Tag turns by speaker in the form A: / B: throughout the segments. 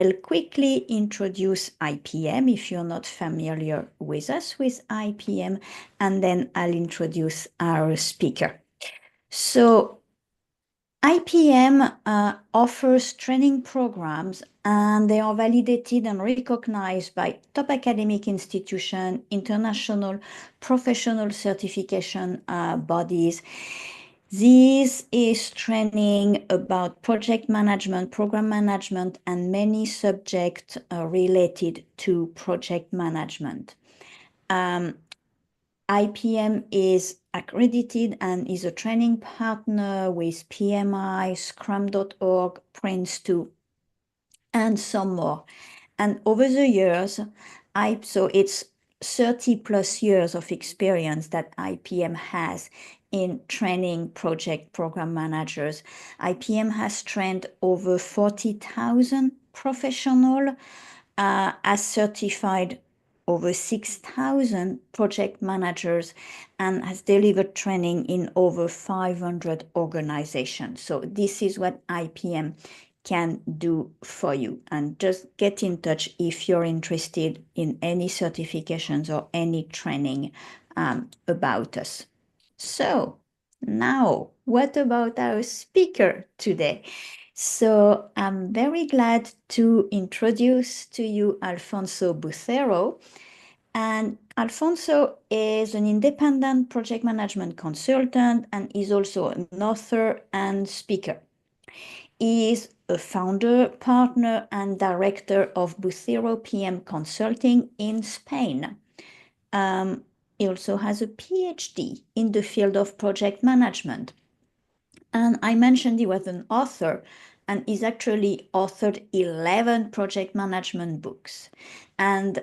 A: I'll quickly introduce IPM if you're not familiar with us with IPM, and then I'll introduce our speaker. So IPM offers training programs, and they are validated and recognized by top academic institutions, international professional certification bodies. This is training about project management, program management, and many subjects related to project management. IPM is accredited and is a training partner with PMI, Scrum.org, Prince2, and some more. And over the years, so it's 30 plus years of experience that IPM has in training project program managers. IPM has trained over 40,000 professionals, as certified over 6,000 project managers, and has delivered training in over 500 organizations. So this is what IPM can do for you. And just get in touch if you're interested in any certifications or any training about us. So now, what about our speaker today? So I'm very glad to introduce to you Alfonso Bucero. And Alfonso is an independent project management consultant and is also an author and speaker. He is a founder, partner, and director of Bucero PM Consulting in Spain. He also has a PhD in the field of project management. And I mentioned he was an author, and he's actually authored 11 project management books. And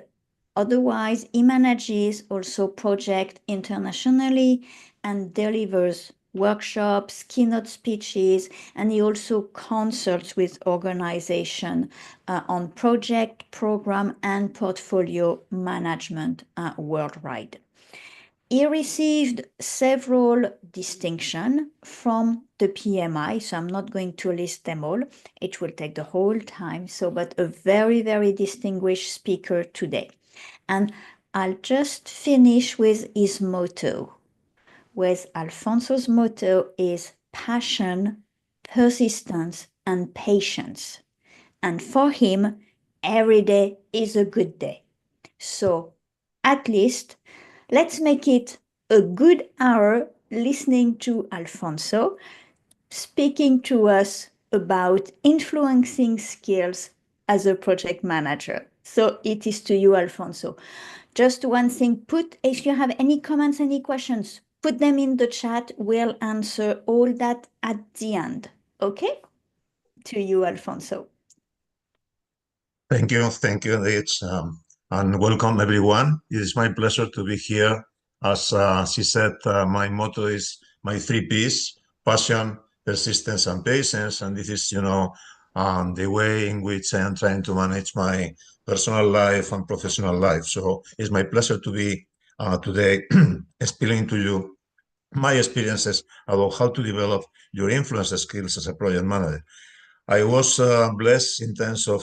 A: otherwise, he manages also projects internationally and delivers workshops, keynote speeches, and he also consults with organizations on project, program, and portfolio management worldwide. He received several distinctions from the PMI, so I'm not going to list them all. It will take the whole time, but a very, very distinguished speaker today. And I'll just finish with his motto. With Alfonso's motto is passion, persistence, and patience. And for him, every day is a good day. So at least let's make it a good hour listening to Alfonso speaking to us about influencing skills as a project manager. So it is to you, Alfonso. Just one thing, if you have any comments, any questions, put them in the chat. We'll answer all that at the end. Okay? To you, Alfonso.
B: Thank you, Rich, and welcome everyone. It is my pleasure to be here. As she said, my motto is my 3 Ps: passion, persistence, and patience. And this is, the way in which I am trying to manage my personal life and professional life. So it's my pleasure to be today explaining to you my experiences about how to develop your influence skills as a project manager. I was blessed in terms of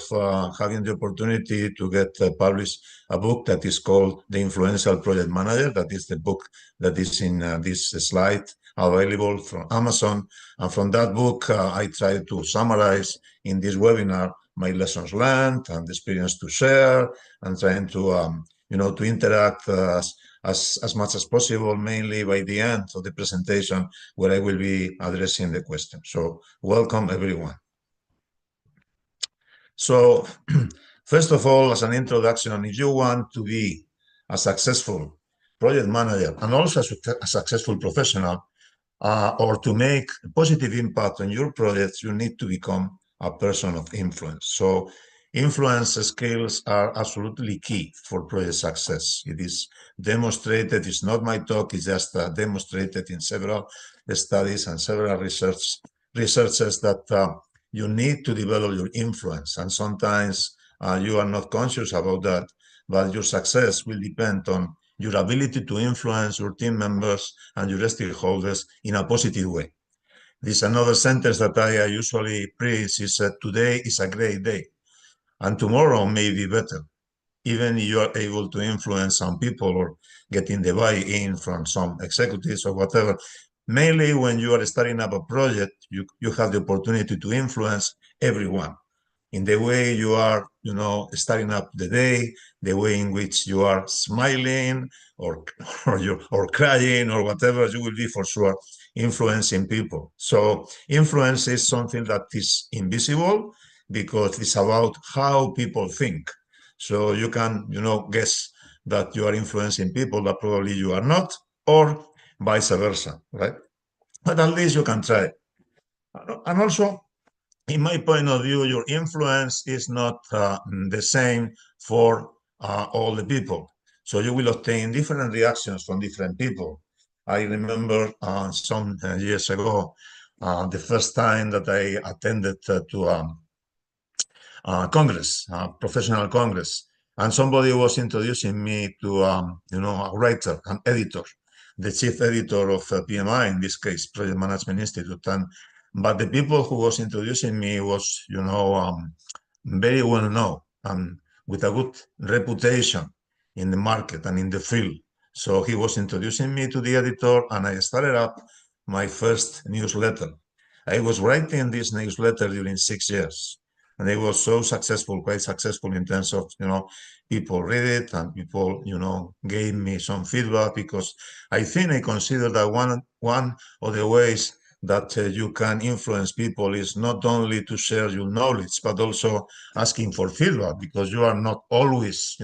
B: having the opportunity to get published a book that is called The Influential Project Manager. That is the book that is in this slide, available from Amazon. And from that book, I try to summarize in this webinar my lessons learned and experience to share, and trying to, to interact as much as possible, mainly by the end of the presentation, where I will be addressing the question. So welcome, everyone. So first of all, as an introduction, if you want to be a successful project manager and also a successful professional, or to make a positive impact on your projects, you need to become a person of influence. So influence skills are absolutely key for project success. It is demonstrated, it's not my talk, it's just demonstrated in several studies and several researchers that you need to develop your influence. And sometimes you are not conscious about that, but your success will depend on your ability to influence your team members and your stakeholders in a positive way. This is another sentence that I usually preach, is that today is a great day. and tomorrow may be better. Even you are able to influence some people or getting the buy-in from some executives or whatever. Mainly when you are starting up a project, you have the opportunity to influence everyone in the way you are, starting up the day, the way in which you are smiling or or crying or whatever, you will be for sure influencing people. So influence is something that is invisible because it's about how people think. So you can, guess that you are influencing people that probably you are not, or vice versa, right? But at least you can try. And also, in my point of view, your influence is not the same for all the people. So you will obtain different reactions from different people. I remember some years ago, the first time that I attended to Congress, professional Congress, and somebody was introducing me to, a writer, an editor, the chief editor of PMI, in this case, Project Management Institute. But the people who was introducing me was, very well known and with a good reputation in the market and in the field. So he was introducing me to the editor, and I started up my first newsletter. I was writing this newsletter during 6 years, and it was so successful, quite successful in terms of, people read it and people, gave me some feedback, because I think I consider that one of the ways that you can influence people is not only to share your knowledge, but also asking for feedback, because you are not always,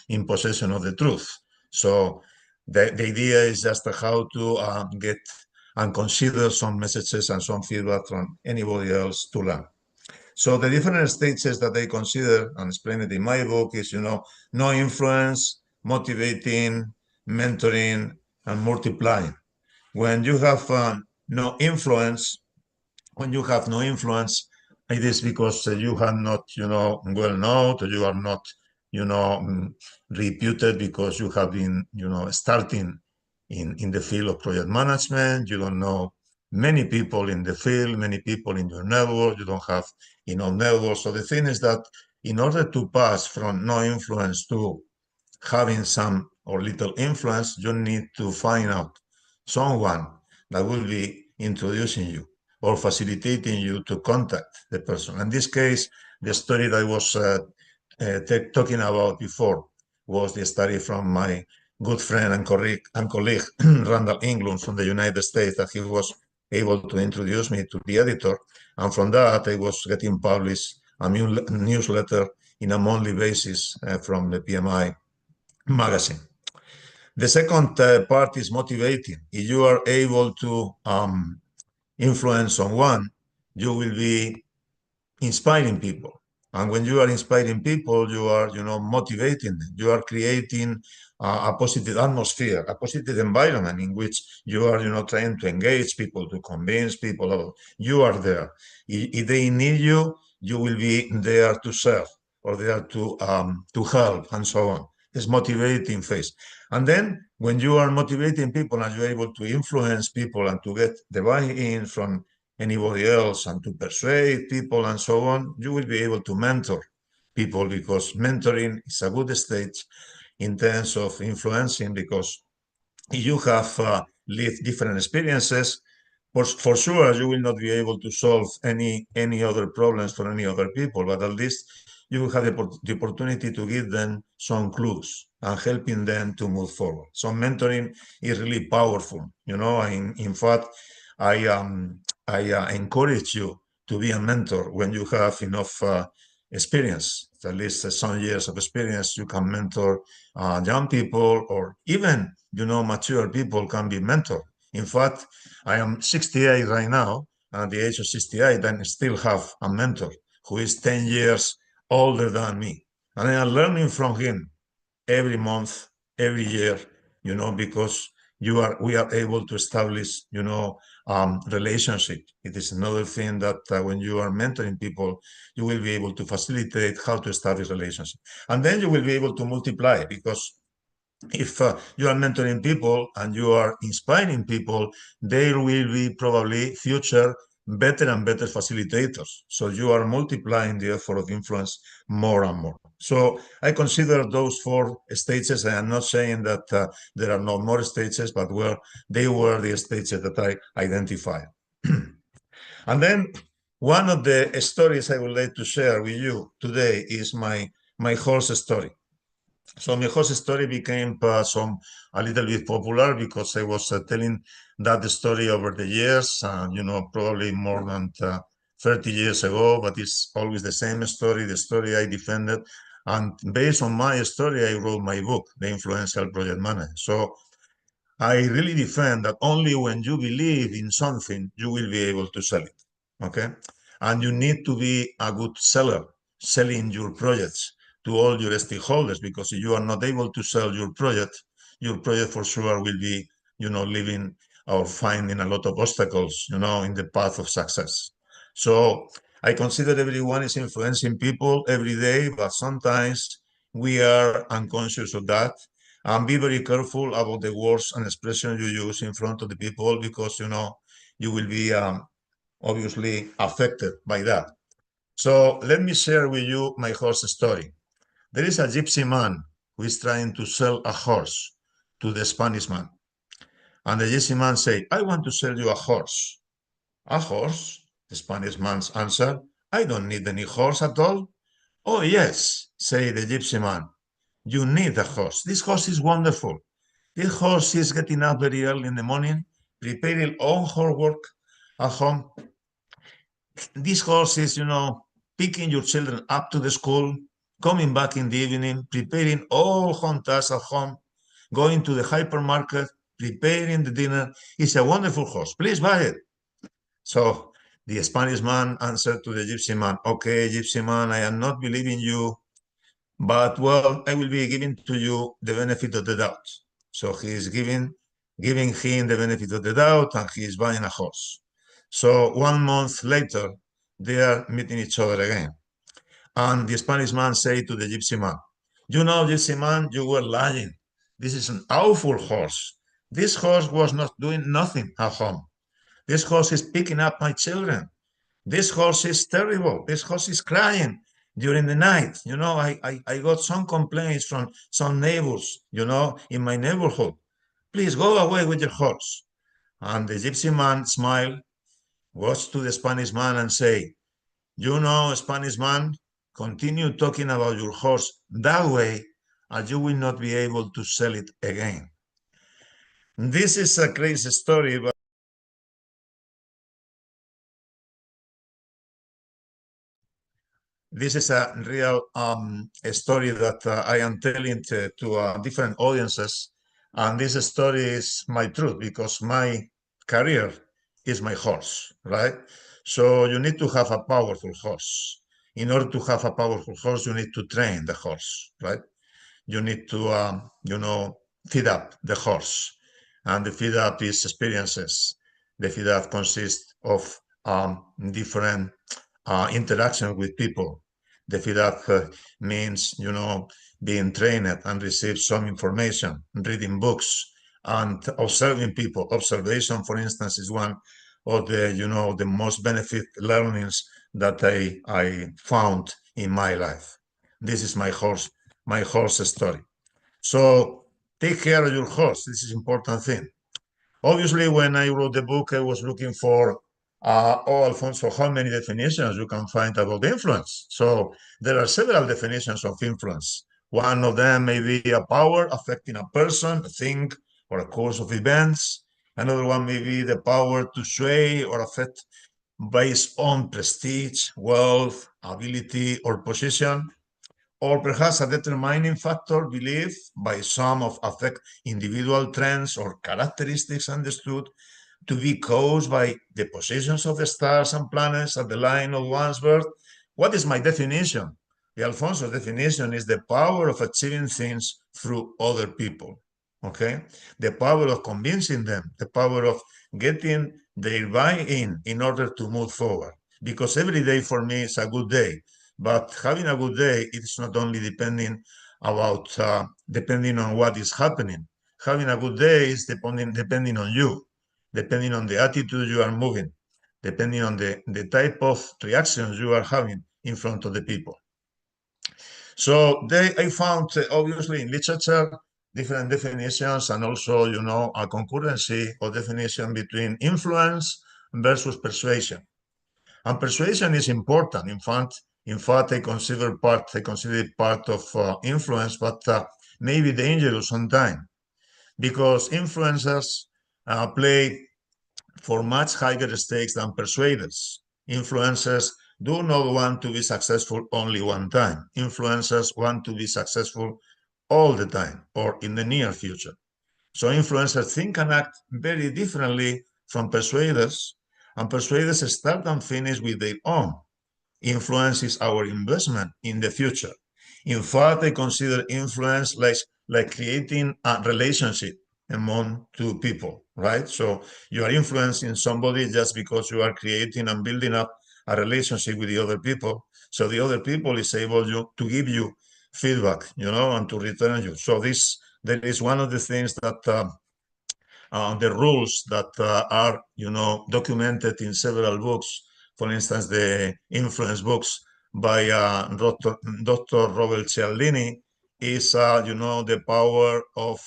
B: in possession of the truth. So the idea is just how to get and consider some messages and some feedback from anybody else to learn. So the different stages that I consider and explain it in my book is, no influence, motivating, mentoring, and multiplying. When you have no influence, when you have no influence, it is because you are not, well known, or you are not, you know, mm, reputed, because you have been, starting in the field of project management. You don't know many people in the field, many people in your network. You don't have enough network. So the thing is that in order to pass from no influence to having some or little influence, you need to find out someone that will be introducing you or facilitating you to contact the person. In this case, the story that I was talking about before was the study from my good friend and colleague Randall England from the United States, that he was able to introduce me to the editor. And from that, I was getting published a newsletter in a monthly basis from the PMI magazine. The second part is motivating. If you are able to influence someone, you will be inspiring people. And when you are inspiring people, you are, motivating them. You are creating a positive atmosphere, a positive environment in which you are, trying to engage people, to convince people. You are there. If they need you, you will be there to serve or there to help and so on. It's motivating phase. And then when you are motivating people and you're able to influence people and to get the buy-in from anybody else and to persuade people and so on, you will be able to mentor people, because mentoring is a good stage in terms of influencing, because you have lived different experiences. For sure, you will not be able to solve any other problems for any other people, but at least you will have the opportunity to give them some clues and helping them to move forward. So mentoring is really powerful. In fact, I encourage you to be a mentor when you have enough experience, at least some years of experience. You can mentor young people, or even, mature people can be mentored. In fact, I am 68 right now, and at the age of 68, I still have a mentor who is 10 years older than me. And I am learning from him every month, every year, because we are able to establish, relationship. It is another thing that when you are mentoring people, you will be able to facilitate how to establish relationship. And then you will be able to multiply, because if you are mentoring people and you are inspiring people, there will be probably future better and better facilitators. So you are multiplying the effort of influence more and more. So I consider those four stages. I am not saying that there are no more stages, but they were the stages that I identified. And then one of the stories I would like to share with you today is my horse story. So my horse story became a little bit popular because I was telling that story over the years, probably more than 30 years ago, but it's always the same story, the story I defended. And based on my story, I wrote my book, The Influential Project Manager. So I really defend that only when you believe in something, you will be able to sell it. Okay. And you need to be a good seller, selling your projects to all your stakeholders, because if you are not able to sell your project for sure will be, living or finding a lot of obstacles, in the path of success. So I consider everyone is influencing people every day, but sometimes we are unconscious of that. And be very careful about the words and expressions you use in front of the people, because you will be obviously affected by that. So let me share with you my horse story. There is a gypsy man who is trying to sell a horse to the Spanish man. And the gypsy man say, I want to sell you a horse. A horse? The Spanish man's answer, I don't need any horse at all. Oh yes, say the gypsy man. You need a horse. This horse is wonderful. This horse is getting up very early in the morning, preparing all her work at home. This horse is, picking your children up to the school, coming back in the evening, preparing all home tasks at home, going to the hypermarket, preparing the dinner. It's a wonderful horse. Please buy it. So the Spanish man answered to the gypsy man, okay, gypsy man, I am not believing you, but well, I will be giving to you the benefit of the doubt. So he is giving him the benefit of the doubt, and he is buying a horse. So 1 month later, they are meeting each other again. And the Spanish man said to the gypsy man, you know, gypsy man, you were lying. This is an awful horse. This horse was not doing nothing at home. This horse is picking up my children. This horse is terrible. This horse is crying during the night. I got some complaints from some neighbors, in my neighborhood. Please go away with your horse. And the gypsy man smiled, goes to the Spanish man and say, Spanish man, continue talking about your horse that way, and you will not be able to sell it again. This is a crazy story, but this is a real a story that I am telling to different audiences. And this story is my truth, because my career is my horse, right? So you need to have a powerful horse. In order to have a powerful horse, you need to train the horse, right? You need to, feed up the horse. And the feed up is experiences. The feed up consists of different interaction with people. The feed up means, being trained and receive some information, reading books, and observing people. Observation, for instance, is one of the most benefit learnings that I found in my life. This is my horse story. So take care of your horse. This is an important thing. Obviously, when I wrote the book, I was looking for, Alfonso, how many definitions you can find about influence? So there are several definitions of influence. One of them may be a power affecting a person, a thing, or a course of events. Another one may be the power to sway or affect based on prestige, wealth, ability, or position, or perhaps a determining factor believed by some of affect individual trends or characteristics understood to be caused by the positions of the stars and planets at the line of one's birth. What is my definition? The Alfonso definition is the power of achieving things through other people. Okay? The power of convincing them, the power of getting their buy-in in order to move forward. Because every day for me is a good day. But having a good day, it's not only depending on what is happening. Having a good day is depending on you, depending on the attitude you are moving. depending on the type of reactions you are having in front of the people. So I found, obviously, in literature, different definitions and also, a concurrency of definition between influence versus persuasion. And persuasion is important. In fact, I consider it part of influence, but maybe dangerous sometimes because influencers play for much higher stakes than persuaders. Influencers do not want to be successful only one time. Influencers want to be successful all the time or in the near future. So influencers think and act very differently from persuaders, and persuaders start and finish with their own. Influence is our investment in the future. In fact, I consider influence like creating a relationship among two people, right? So you are influencing somebody just because you are creating and building up a relationship with the other people. So the other people is able to give you feedback, and to return you. So that is one of the things that the rules that are, documented in several books. For instance, the influence books by Dr. Robert Cialdini is, the power of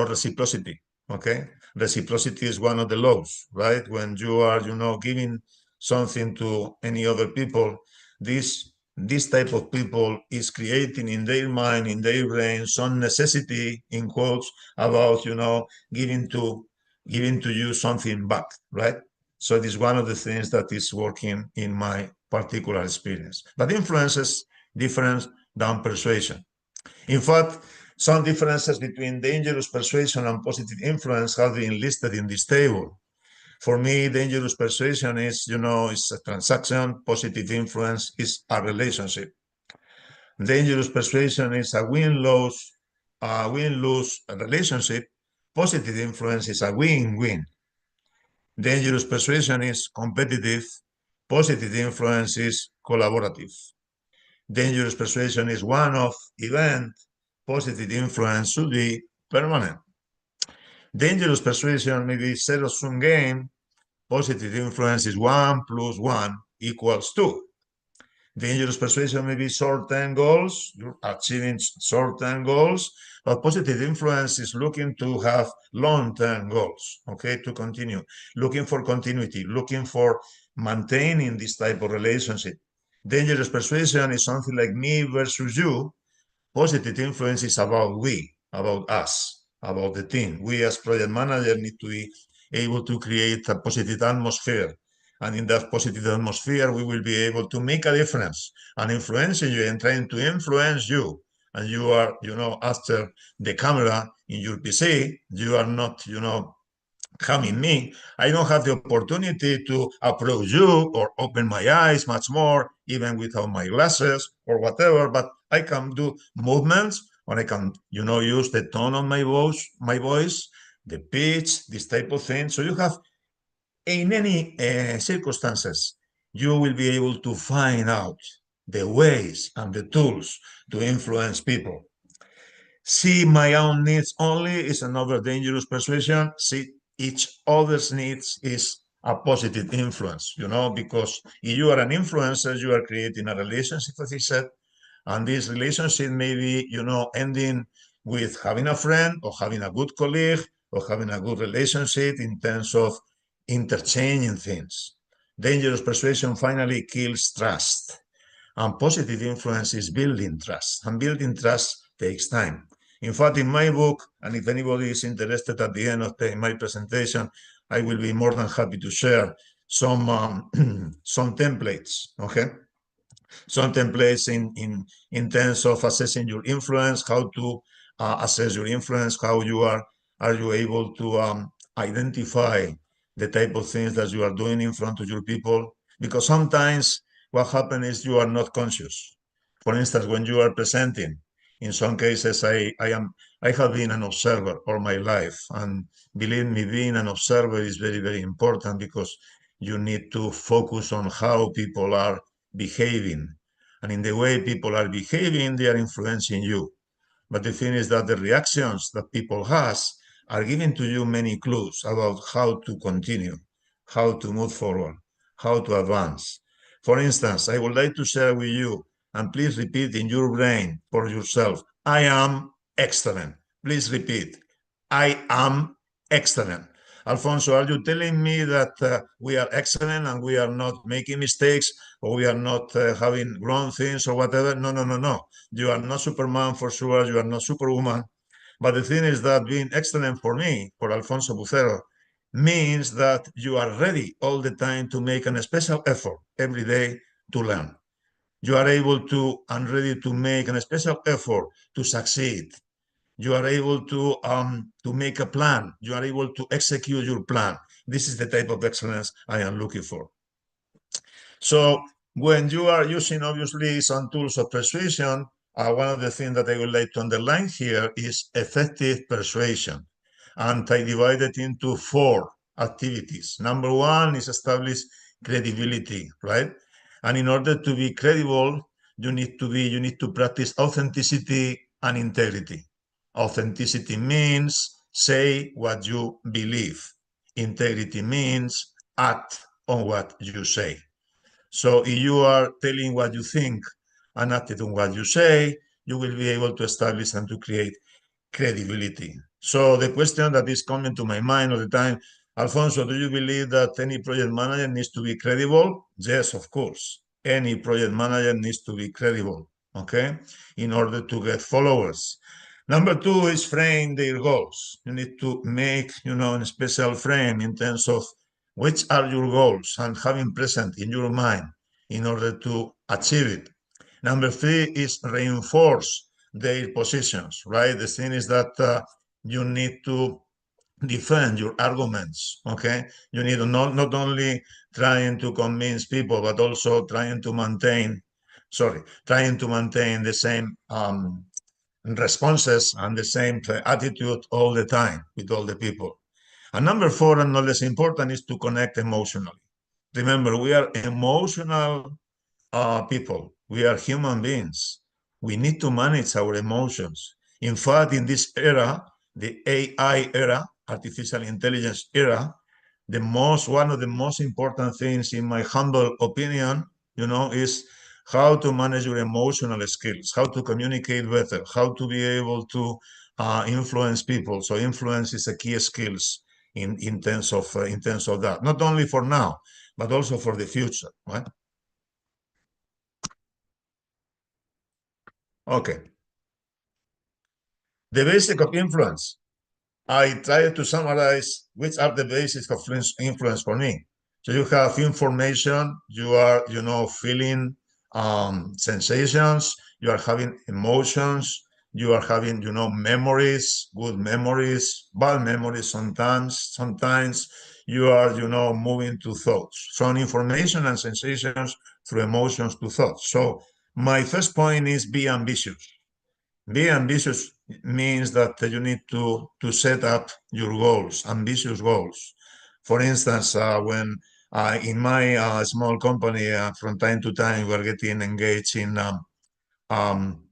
B: reciprocity. Okay, reciprocity is one of the laws, right? When you are, giving something to any other people, this type of people is creating in their mind, in their brain, some necessity, in quotes, about, giving to you something back, right? So it is one of the things that is working in my particular experience. But influence is different than persuasion. In fact, some differences between dangerous persuasion and positive influence have been listed in this table. For me, dangerous persuasion is a transaction. Positive influence is a relationship. Dangerous persuasion is a win-lose relationship. Positive influence is a win-win. Dangerous persuasion is competitive. Positive influence is collaborative. Dangerous persuasion is one-off event. Positive influence should be permanent. Dangerous persuasion may be zero-sum game. Positive influence is 1 plus 1 equals 2. Dangerous persuasion may be short-term goals, you're achieving short-term goals, but positive influence is looking to have long-term goals, okay, to continue, looking for continuity, looking for maintaining this type of relationship. Dangerous persuasion is something like me versus you. Positive influence is about we, about us, about the team. We as project manager need to be able to create a positive atmosphere. And in that positive atmosphere, we will be able to make a difference and influencing you and trying to influence you. And you are, after the camera in your PC, you are not, having me, I don't have the opportunity to approach you or open my eyes much more, even without my glasses or whatever, but I can do movements or I can, use the tone of my voice, the pitch, this type of thing. So you have, in any circumstances, you will be able to find out the ways and the tools to influence people. See my own needs only is another dangerous persuasion. See each other's needs is a positive influence, because if you are an influencer, you are creating a relationship, as I said, and this relationship may be, ending with having a friend or having a good colleague or having a good relationship in terms of interchanging things. Dangerous persuasion finally kills trust. And positive influence is building trust. And building trust takes time. In fact, in my book, and if anybody is interested at the end of my presentation, I will be more than happy to share some some templates, okay? Some templates in terms of assessing your influence, how to assess your influence, how are you able to identify the type of things that you are doing in front of your people. Because sometimes what happens is you are not conscious. For instance, when you are presenting, in some cases I have been an observer all my life, and believe me, being an observer is very, very important because you need to focus on how people are behaving. And in the way people are behaving, they are influencing you. But the thing is that the reactions that people has are giving to you many clues about how to continue. how to move forward, how to advance. For instance, I would like to share with you, and please repeat in your brain for yourself, I am excellent. Please repeat, I am excellent. Alfonso, are you telling me that we are excellent and we are not making mistakes or we are not having wrong things or whatever? No, no, no, no. You are not Superman for sure. You are not Superwoman. But the thing is that being excellent for me, for Alfonso Bucero, means that you are ready all the time to make a special effort every day to learn. You are able to and ready to make a special effort to succeed. You are able to make a plan. You are able to execute your plan. This is the type of excellence I am looking for. So when you are using obviously some tools of persuasion, one of the things that I would like to underline here is effective persuasion. And I divide it into 4 activities. Number 1 is establish credibility, right? And in order to be credible, you need to practice authenticity and integrity. Authenticity means say what you believe. Integrity means act on what you say. So if you are telling what you think and acting on what you say, you will be able to establish and to create credibility. So the question that is coming to my mind all the time, Alfonso, do you believe that any project manager needs to be credible? Yes, of course. Any project manager needs to be credible, okay, in order to get followers. Number 2 is frame their goals. You need to make, a special frame in terms of which are your goals and having present in your mind in order to achieve it. Number 3 is reinforce their positions, right? The thing is that you need to defend your arguments, okay? You need to not only trying to convince people, but also trying to maintain the same responses and the same attitude all the time with all the people. And number 4, and not less important, is to connect emotionally. Remember, we are emotional people. We are human beings. We need to manage our emotions. In fact, in this era, the AI era, artificial intelligence era, one of the most important things, in my humble opinion, is how to manage your emotional skills, how to communicate better, how to be able to influence people. So influence is a key skills in terms of that, not only for now, but also for the future, right? Okay. The basic of influence. I try to summarize which are the basics of influence for me. So you have information, you are, feeling sensations, you are having emotions, you are having, memories, good memories, bad memories sometimes. Sometimes you are, moving to thoughts, from information and sensations through emotions to thoughts. So my first point is be ambitious. Be ambitious means that you need to set up your goals, ambitious goals. For instance, when in my small company, from time to time, we're getting engaged in um,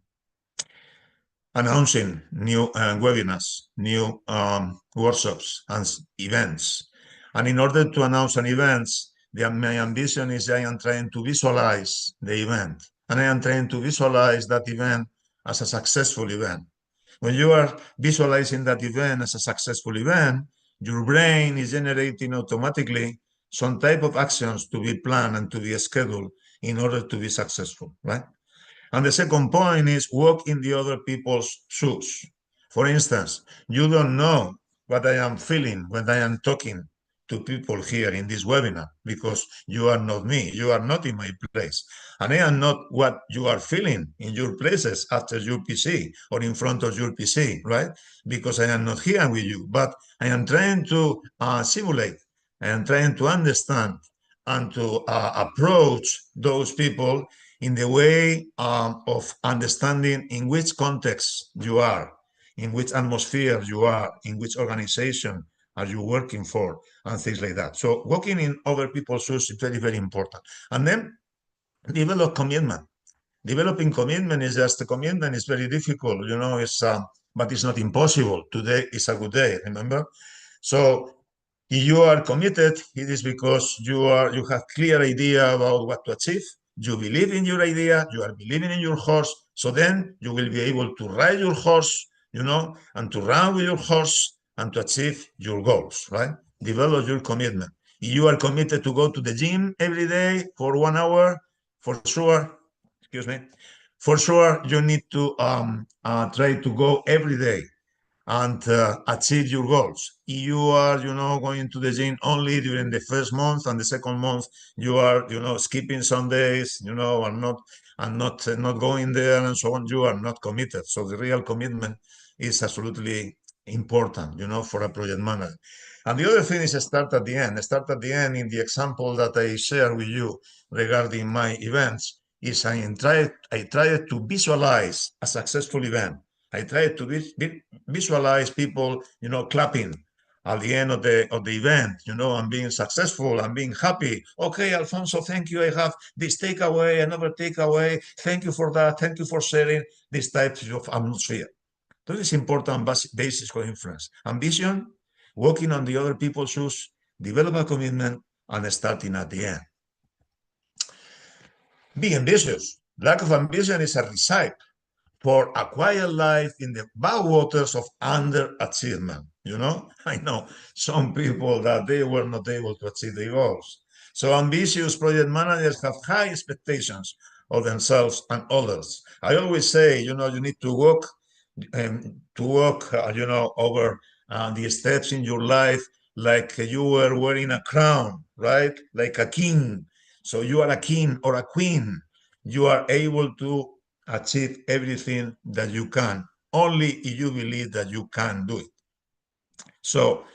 B: announcing new webinars, new workshops and events. And in order to announce an event, my ambition is I am trying to visualize the event. And I am trying to visualize that event as a successful event. When you are visualizing that event as a successful event, your brain is generating automatically some type of actions to be planned and to be scheduled in order to be successful, right? And the second point is walk in the other people's shoes. For instance, you don't know what I am feeling when I am talking to people here in this webinar because you are not me. You are not in my place. And I am not what you are feeling in your places after your PC or in front of your PC, right? Because I am not here with you. But I am trying to simulate. I am trying to understand and to approach those people in the way of understanding in which context you are, in which atmosphere you are, in which organization are you working for, and things like that. So walking in other people's shoes is very, very important. And then develop commitment. Developing commitment is just a commitment is very difficult, but it's not impossible. Today is a good day, remember? So If you are committed, it is because you have clear idea about what to achieve. You believe in your idea, you are believing in your horse. So then you will be able to ride your horse, and to run with your horse and to achieve your goals, right? Develop your commitment. If you are committed to go to the gym every day for 1 hour, for sure, excuse me, for sure you need to try to go every day and achieve your goals. If you are, going to the gym only during the first month and the second month, you are, skipping some days, and not going there and so on, you are not committed. So the real commitment is absolutely important, for a project manager. And the other thing is start at the end. Start at the end in the example that I share with you regarding my events is I try to visualize a successful event. I try to visualize people, clapping at the end of the event, and being successful and being happy. Okay, Alfonso, thank you. I have this takeaway, another takeaway. Thank you for that. Thank you for sharing this type of atmosphere. This is important basis for influence. Ambition, walking on the other people's shoes, develop a commitment, and starting at the end. Be ambitious. Lack of ambition is a recipe for a quiet life in the backwaters of underachievement. I know some people that they were not able to achieve their goals. So ambitious project managers have high expectations of themselves and others. I always say, you need to walk over the steps in your life like you were wearing a crown, right? Like a king. So you are a king or a queen. You are able to achieve everything that you can, only if you believe that you can do it. So,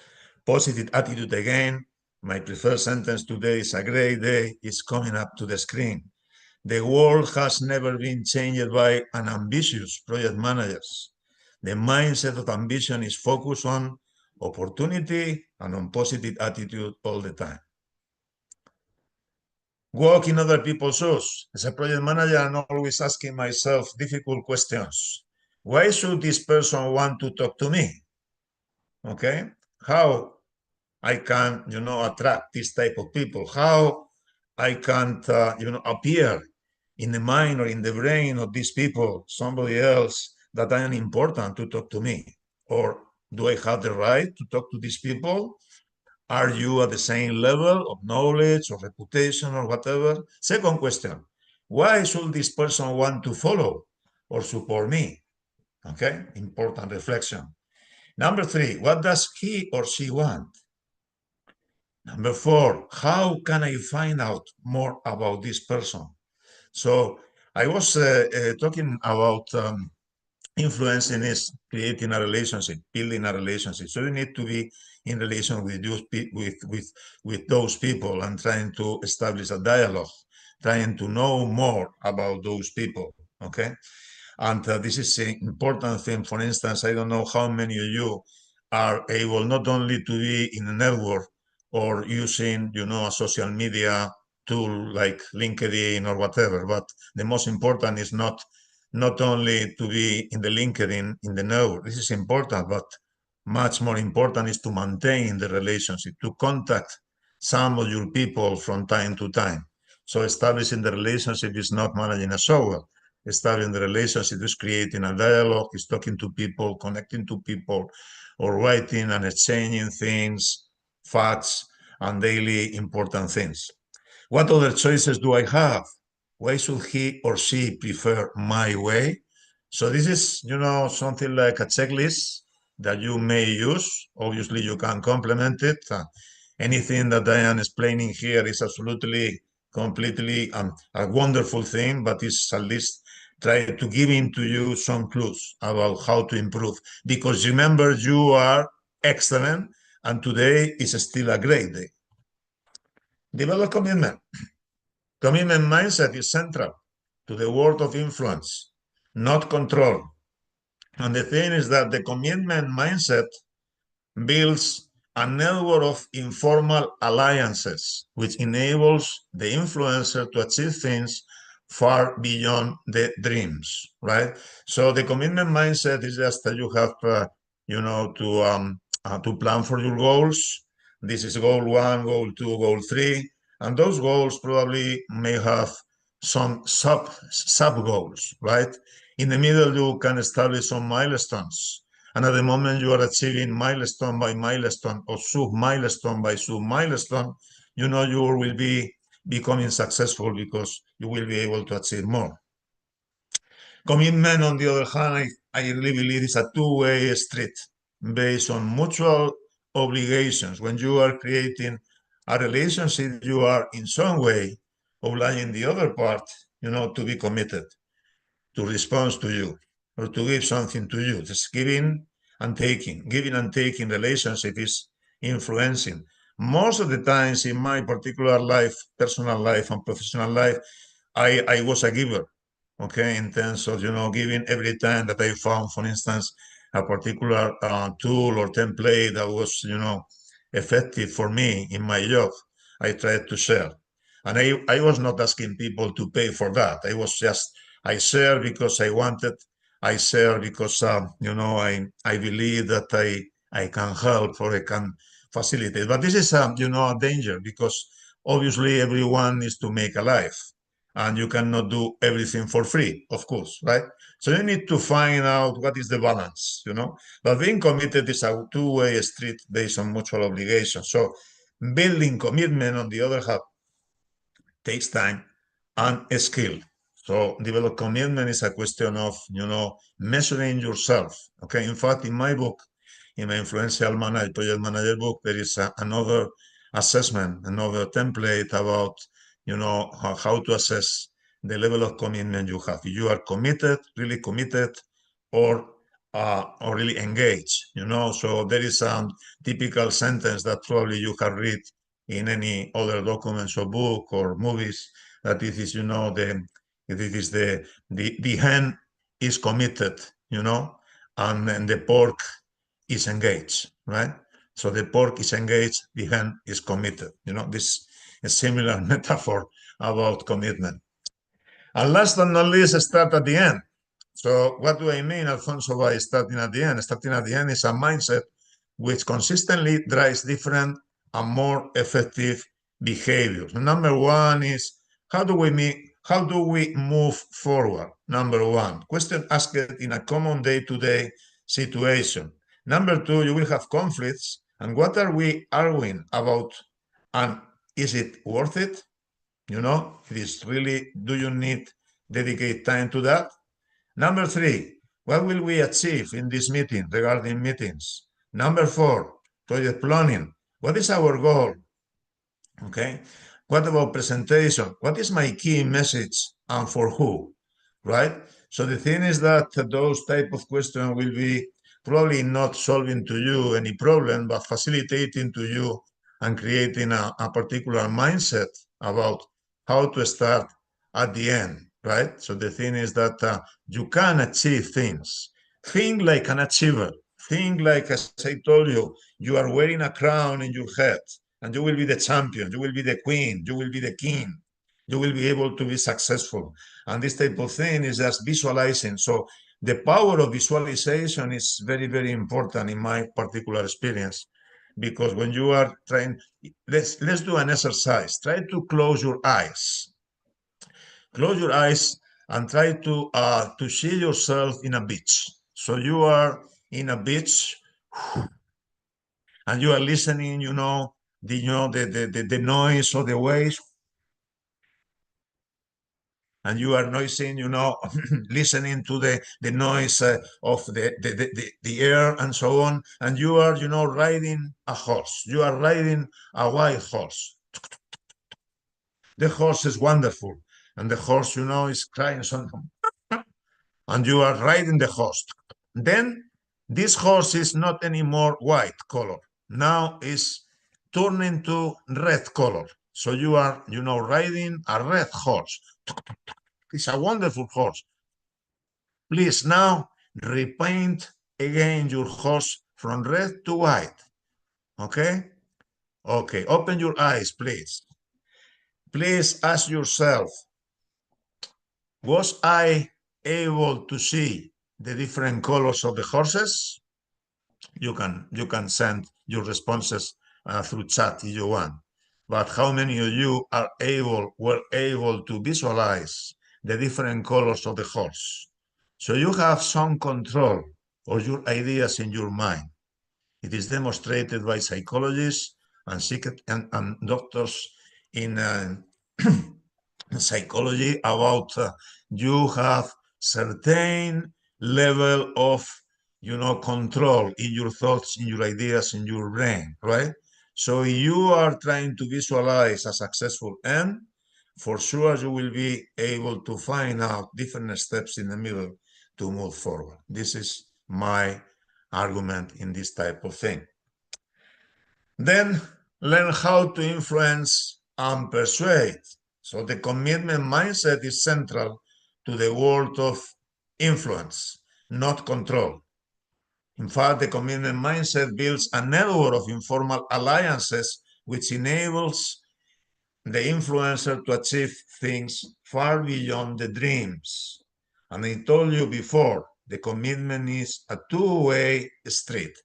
B: positive attitude again. My preferred sentence today is a great day is coming up to the screen. The world has never been changed by an ambitious project managers. The mindset of ambition is focused on opportunity and on positive attitude all the time. Walk in other people's shoes. As a project manager, I'm always asking myself difficult questions. Why should this person want to talk to me? Okay? How I can, attract this type of people? How I can, appear in the mind or in the brain of these people, somebody else that I am important to talk to me? Or do I have the right to talk to these people? Are you at the same level of knowledge or reputation or whatever? Second question, why should this person want to follow or support me? Okay, important reflection. Number three, what does he or she want? Number four, how can I find out more about this person? So I was talking about influencing is creating a relationship, building a relationship. So you need to be in relation with those people and trying to establish a dialogue, trying to know more about those people. Okay, and this is an important thing. For instance, I don't know how many of you are able not only to be in a network or using, a social media tool like LinkedIn or whatever, but the most important is not only to be in the LinkedIn, in the network. This is important, but much more important is to maintain the relationship, to contact some of your people from time to time. So establishing the relationship is not managing a software. Establishing the relationship is creating a dialogue, is talking to people, connecting to people, or writing and exchanging things, facts, and daily important things. What other choices do I have? Why should he or she prefer my way? So this is, something like a checklist that you may use. Obviously, you can complement it. Anything that I am explaining here is absolutely, completely a wonderful thing, but it's at least try to give into you some clues about how to improve. Because remember, you are excellent, and today is still a great day. Develop commitment. Commitment mindset is central to the world of influence, not control. And the thing is that the commitment mindset builds a network of informal alliances, which enables the influencer to achieve things far beyond the dreams, right? So the commitment mindset is just that you have, to plan for your goals, This is goal 1, goal 2, goal 3. And those goals probably may have some sub goals, right? In the middle, you can establish some milestones. And at the moment you are achieving milestone by milestone or sub milestone by sub milestone, you know you will be becoming successful because you will be able to achieve more. Commitment, on the other hand, I really believe is a two-way street based on mutual obligations. When you are creating a relationship, you are in some way obliging the other part, you know, to be committed, to respond to you, or to give something to you. Just giving and taking. Giving and taking relationship is influencing. Most of the times in my particular life, personal life and professional life, I was a giver, okay, in terms of, you know, giving every time that I found, for instance, a particular tool or template that was, you know, effective for me in my job, I tried to share. And I was not asking people to pay for that. I was just, I share because I wanted, I share because, you know, I believe that I can help or I can facilitate. But this is, you know, a danger because obviously everyone needs to make a life and you cannot do everything for free, of course, right? So you need to find out what is the balance, you know? But being committed is a two-way street based on mutual obligation. So building commitment, on the other hand, takes time and skill. So develop commitment is a question of, you know, measuring yourself. Okay. In fact, in my book, in my influential project manager book, there is another assessment, another template about, you know, how to assess the level of commitment you have. If you are committed, really committed, or really engaged, you know. So there is some typical sentence that probably you have read in any other documents or book or movies, that it is, you know, the hen is committed, you know, and then the pork is engaged, right? So the pork is engaged, the hen is committed. You know, this is similar metaphor about commitment. And last but not least, start at the end. So what do I mean, Alfonso, by starting at the end? Starting at the end is a mindset which consistently drives different and more effective behaviors. Number one is how do we move forward? Number one, question asked in a common day-to-day situation. Number two, you will have conflicts, and what are we arguing about? And is it worth it? You know, it is really, do you need dedicate time to that? Number three, what will we achieve in this meeting regarding meetings? Number four, project planning. What is our goal? Okay. What about presentation? What is my key message and for who? Right? So the thing is that those type of questions will be probably not solving to you any problem, but facilitating to you and creating a particular mindset about how to start at the end, right? So the thing is that you can achieve things. Think like an achiever. Think like, as I told you, you are wearing a crown in your head and you will be the champion, you will be the queen, you will be the king, you will be able to be successful. And this type of thing is just visualizing. So the power of visualization is very, very important in my particular experience. Because when you are trying, let's do an exercise. Try to close your eyes. Close your eyes and try to see yourself in a beach. So you are in a beach and you are listening, the noise of the waves, and you are noising, listening to the noise of the air and so on, and you are, riding a horse. You are riding a wild horse. The horse is wonderful, and the horse, is crying something, and you are riding the horse. Then this horse is not anymore white color. Now is turning to red color. So you are, riding a red horse. It's a wonderful horse. Please now repaint again your horse from red to white. Okay? Okay, open your eyes, please. Please ask yourself, was I able to see the different colors of the horses? You can send your responses through chat if you want. But how many of you were able to visualize the different colors of the horse? So you have some control of your ideas in your mind. It is demonstrated by psychologists and doctors in psychology about you have certain level of control in your thoughts, in your ideas, in your brain, right? So you are trying to visualize a successful end, for sure you will be able to find out different steps in the middle to move forward. This is my argument in this type of thing. Then learn how to influence and persuade. So the commitment mindset is central to the world of influence, not control. In fact, the commitment mindset builds a network of informal alliances which enables the influencer to achieve things far beyond the dreams. And I told you before, the commitment is a two-way street.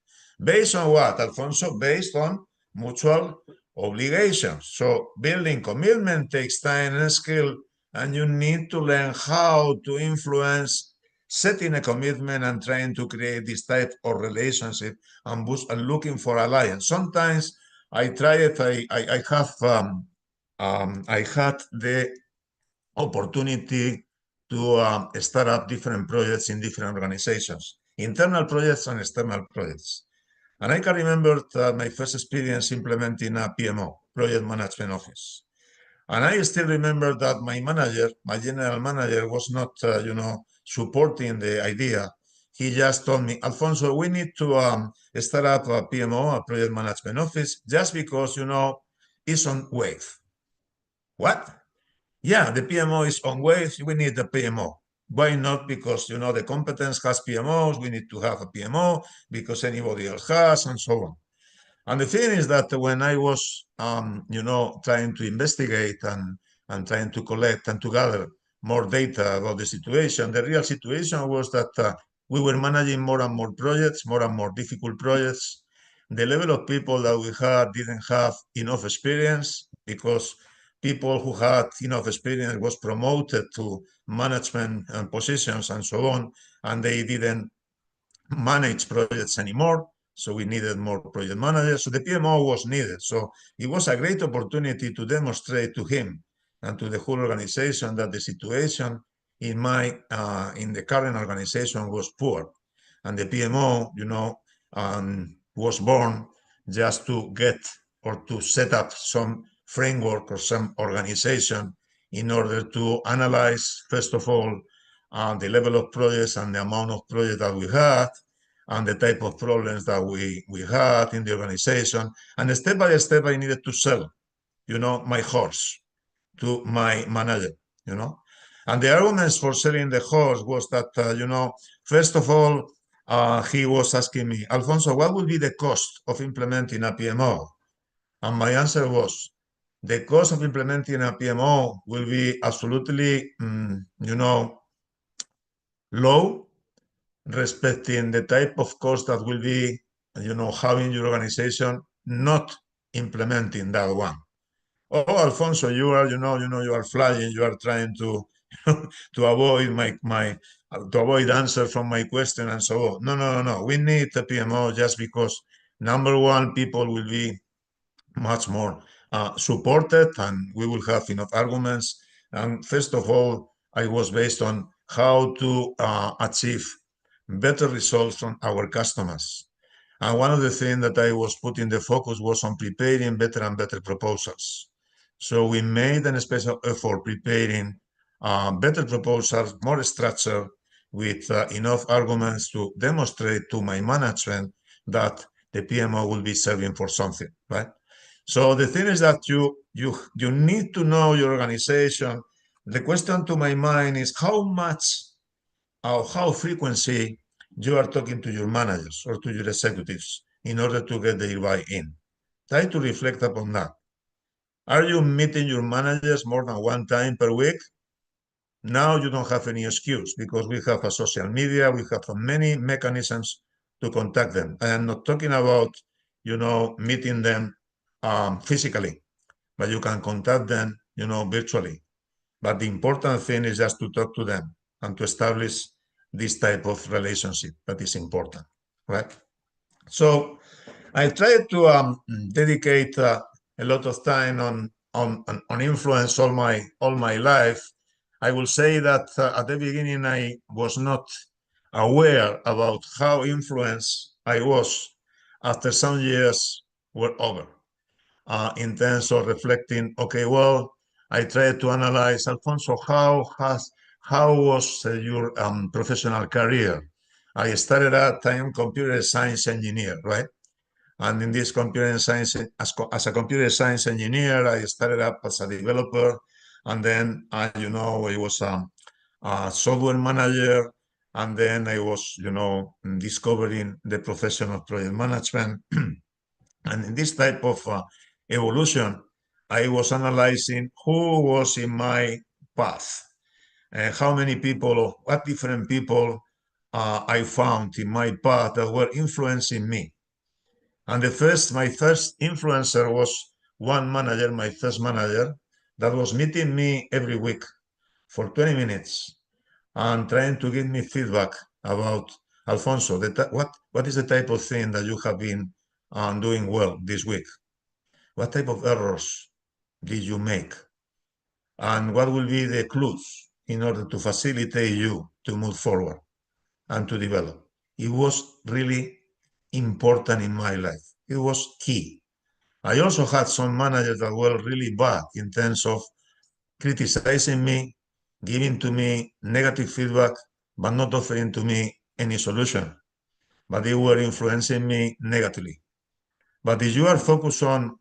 B: Based on what, Alfonso? Based on mutual obligations. So building commitment takes time and skill, and you need to learn how to influence setting a commitment and trying to create this type of relationship and looking for alliance. Sometimes I try it, I had the opportunity to start up different projects in different organizations, internal projects and external projects. And I can remember my first experience implementing a PMO, Project Management Office. And I still remember that my manager, my general manager, was not, supporting the idea. He just told me, Alfonso, we need to start up a PMO, a Project Management Office, just because, it's on wave. What? Yeah, the PMO is on wave. We need the PMO. Why not? Because, the competence has PMOs. We need to have a PMO because anybody else has, and so on. And the thing is that when I was, trying to investigate and trying to collect and to gather more data about the situation, the real situation was that we were managing more and more projects, more and more difficult projects. The level of people that we had didn't have enough experience because people who had enough experience was promoted to management positions and so on, and they didn't manage projects anymore. So we needed more project managers. So the PMO was needed. So it was a great opportunity to demonstrate to him and to the whole organization that the situation in the current organization was poor. And the PMO, was born just to get or to set up some framework or some organization in order to analyze, first of all, the level of projects and the amount of projects that we had, and the type of problems that we had in the organization. And step by step, I needed to sell, my horse to my manager, And the arguments for selling the horse was that, first of all, he was asking me, Alfonso, what would be the cost of implementing a PMO? And my answer was, the cost of implementing a PMO will be absolutely, low, respecting the type of cost that will be, having your organization not implementing that one. Oh, Alfonso, you are flying. You are trying to to avoid to avoid answer from my question and so on. No. We need a PMO just because number one, people will be much more supported, and we will have enough arguments. And first of all, I was based on how to achieve better results from our customers. And one of the things that I was putting the focus was on preparing better and better proposals. So we made an special effort preparing better proposals, more structured, with enough arguments to demonstrate to my management that the PMO will be serving for something, right? So the thing is that you need to know your organization. The question to my mind is how much or how frequency you are talking to your managers or to your executives in order to get their buy-in. Try to reflect upon that. Are you meeting your managers more than one time per week? Now you don't have any excuse because we have a social media, we have many mechanisms to contact them. I am not talking about, meeting them physically, but you can contact them, virtually. But the important thing is just to talk to them and to establish this type of relationship that is important, right? So I try to dedicate a lot of time on influence all my life. I will say that at the beginning I was not aware about how influenced I was after some years were over. In terms of reflecting, okay, well, I tried to analyze, Alfonso, how was your professional career? I started out, I am computer science engineer, right? And in this computer science, as a computer science engineer, I started up as a developer, and then I was a software manager, and then I was, discovering the profession of project management. And in this type of evolution, I was analyzing who was in my path, how many people, or what different people I found in my path that were influencing me. And my first influencer was one manager, my first manager, that was meeting me every week for 20 minutes and trying to give me feedback about, Alfonso, what is the type of thing that you have been doing well this week? What type of errors did you make? And what will be the clues in order to facilitate you to move forward and to develop? It was really important in my life. It was key. I also had some managers that were really bad in terms of criticizing me, giving to me negative feedback, but not offering to me any solution. But they were influencing me negatively. But if you are focused on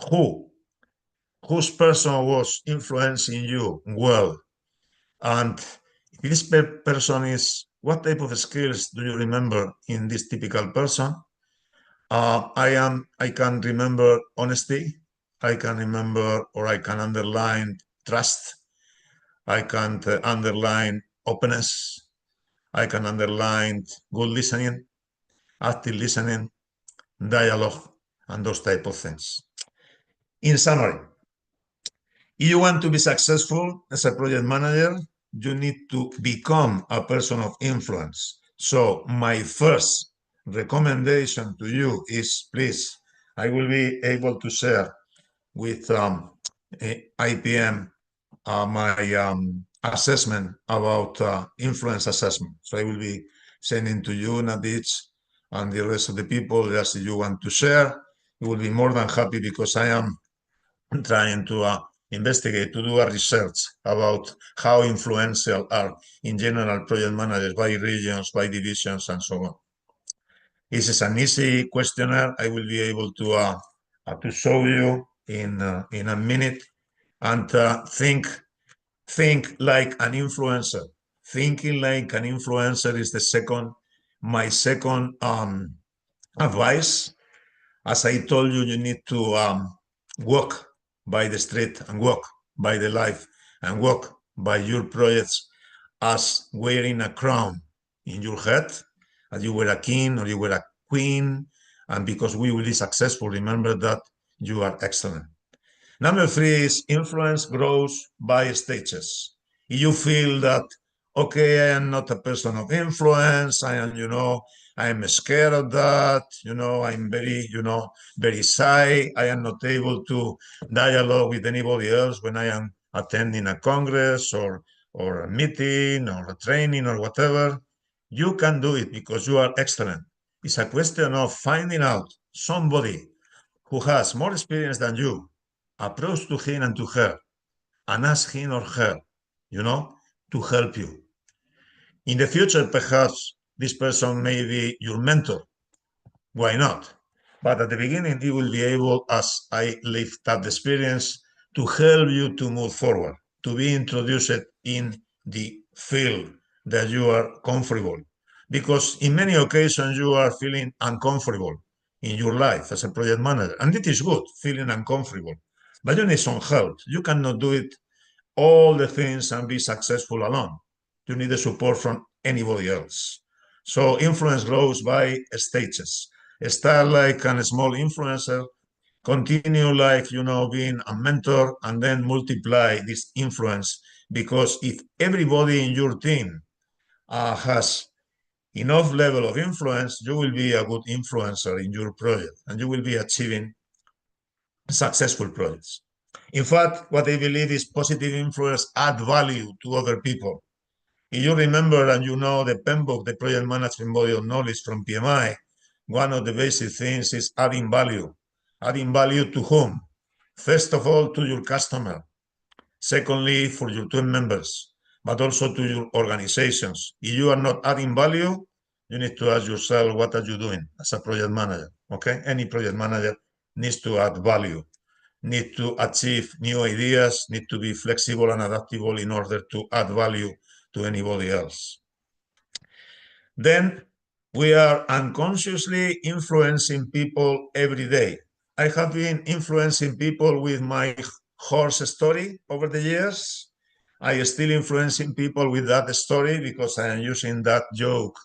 B: who, whose person was influencing you well, and this person is, what type of skills do you remember in this typical person? I can remember honesty. I can remember, or I can underline trust. I can underline openness. I can underline good listening, active listening, dialogue, and those type of things. In summary, if you want to be successful as a project manager, you need to become a person of influence. So my first recommendation to you is, please, I will be able to share with IPM my assessment about influence assessment. So I will be sending to you, Nadich, and the rest of the people, just if you want to share, you will be more than happy, because I am trying to investigate, to do a research about how influential are, in general, project managers by regions, by divisions, and so on. This is an easy questionnaire. I will be able to show you in a minute, and think like an influencer. Thinking like an influencer is my second advice. As I told you, you need to walk by the street and walk by the life and walk by your projects as wearing a crown in your head, as you were a king or you were a queen. And because we will be successful, remember that you are excellent. Number 3 is influence grows by stages. You feel that, okay, I am not a person of influence. I am scared of that. I'm very shy. I am not able to dialogue with anybody else when I am attending a congress or a meeting or a training or whatever. You can do it because you are excellent. It's a question of finding out somebody who has more experience than you, approach to him and to her and ask him or her, to help you. In the future, perhaps this person may be your mentor. Why not? But at the beginning, he will be able, as I lived that experience, to help you to move forward, to be introduced in the field that you are comfortable. Because in many occasions, you are feeling uncomfortable in your life as a project manager. And it is good, feeling uncomfortable. But you need some help. You cannot do it all the things and be successful alone. You need the support from anybody else. So influence grows by stages. Start like a small influencer, Continue like, being a mentor, and then multiply this influence, because if everybody in your team has enough level of influence, you will be a good influencer in your project and you will be achieving successful projects. In fact, what I believe is positive influence add value to other people. If you remember and you know the PEM book, the Project Management Body of Knowledge from PMI, one of the basic things is adding value. Adding value to whom? First of all, to your customer. Secondly, for your team members, but also to your organizations. If you are not adding value, you need to ask yourself, what are you doing as a project manager? Okay? Any project manager needs to add value, need to achieve new ideas, need to be flexible and adaptable in order to add value to anybody else. Then we are unconsciously influencing people every day. I have been influencing people with my horse story over the years. I am still influencing people with that story because I am using that joke,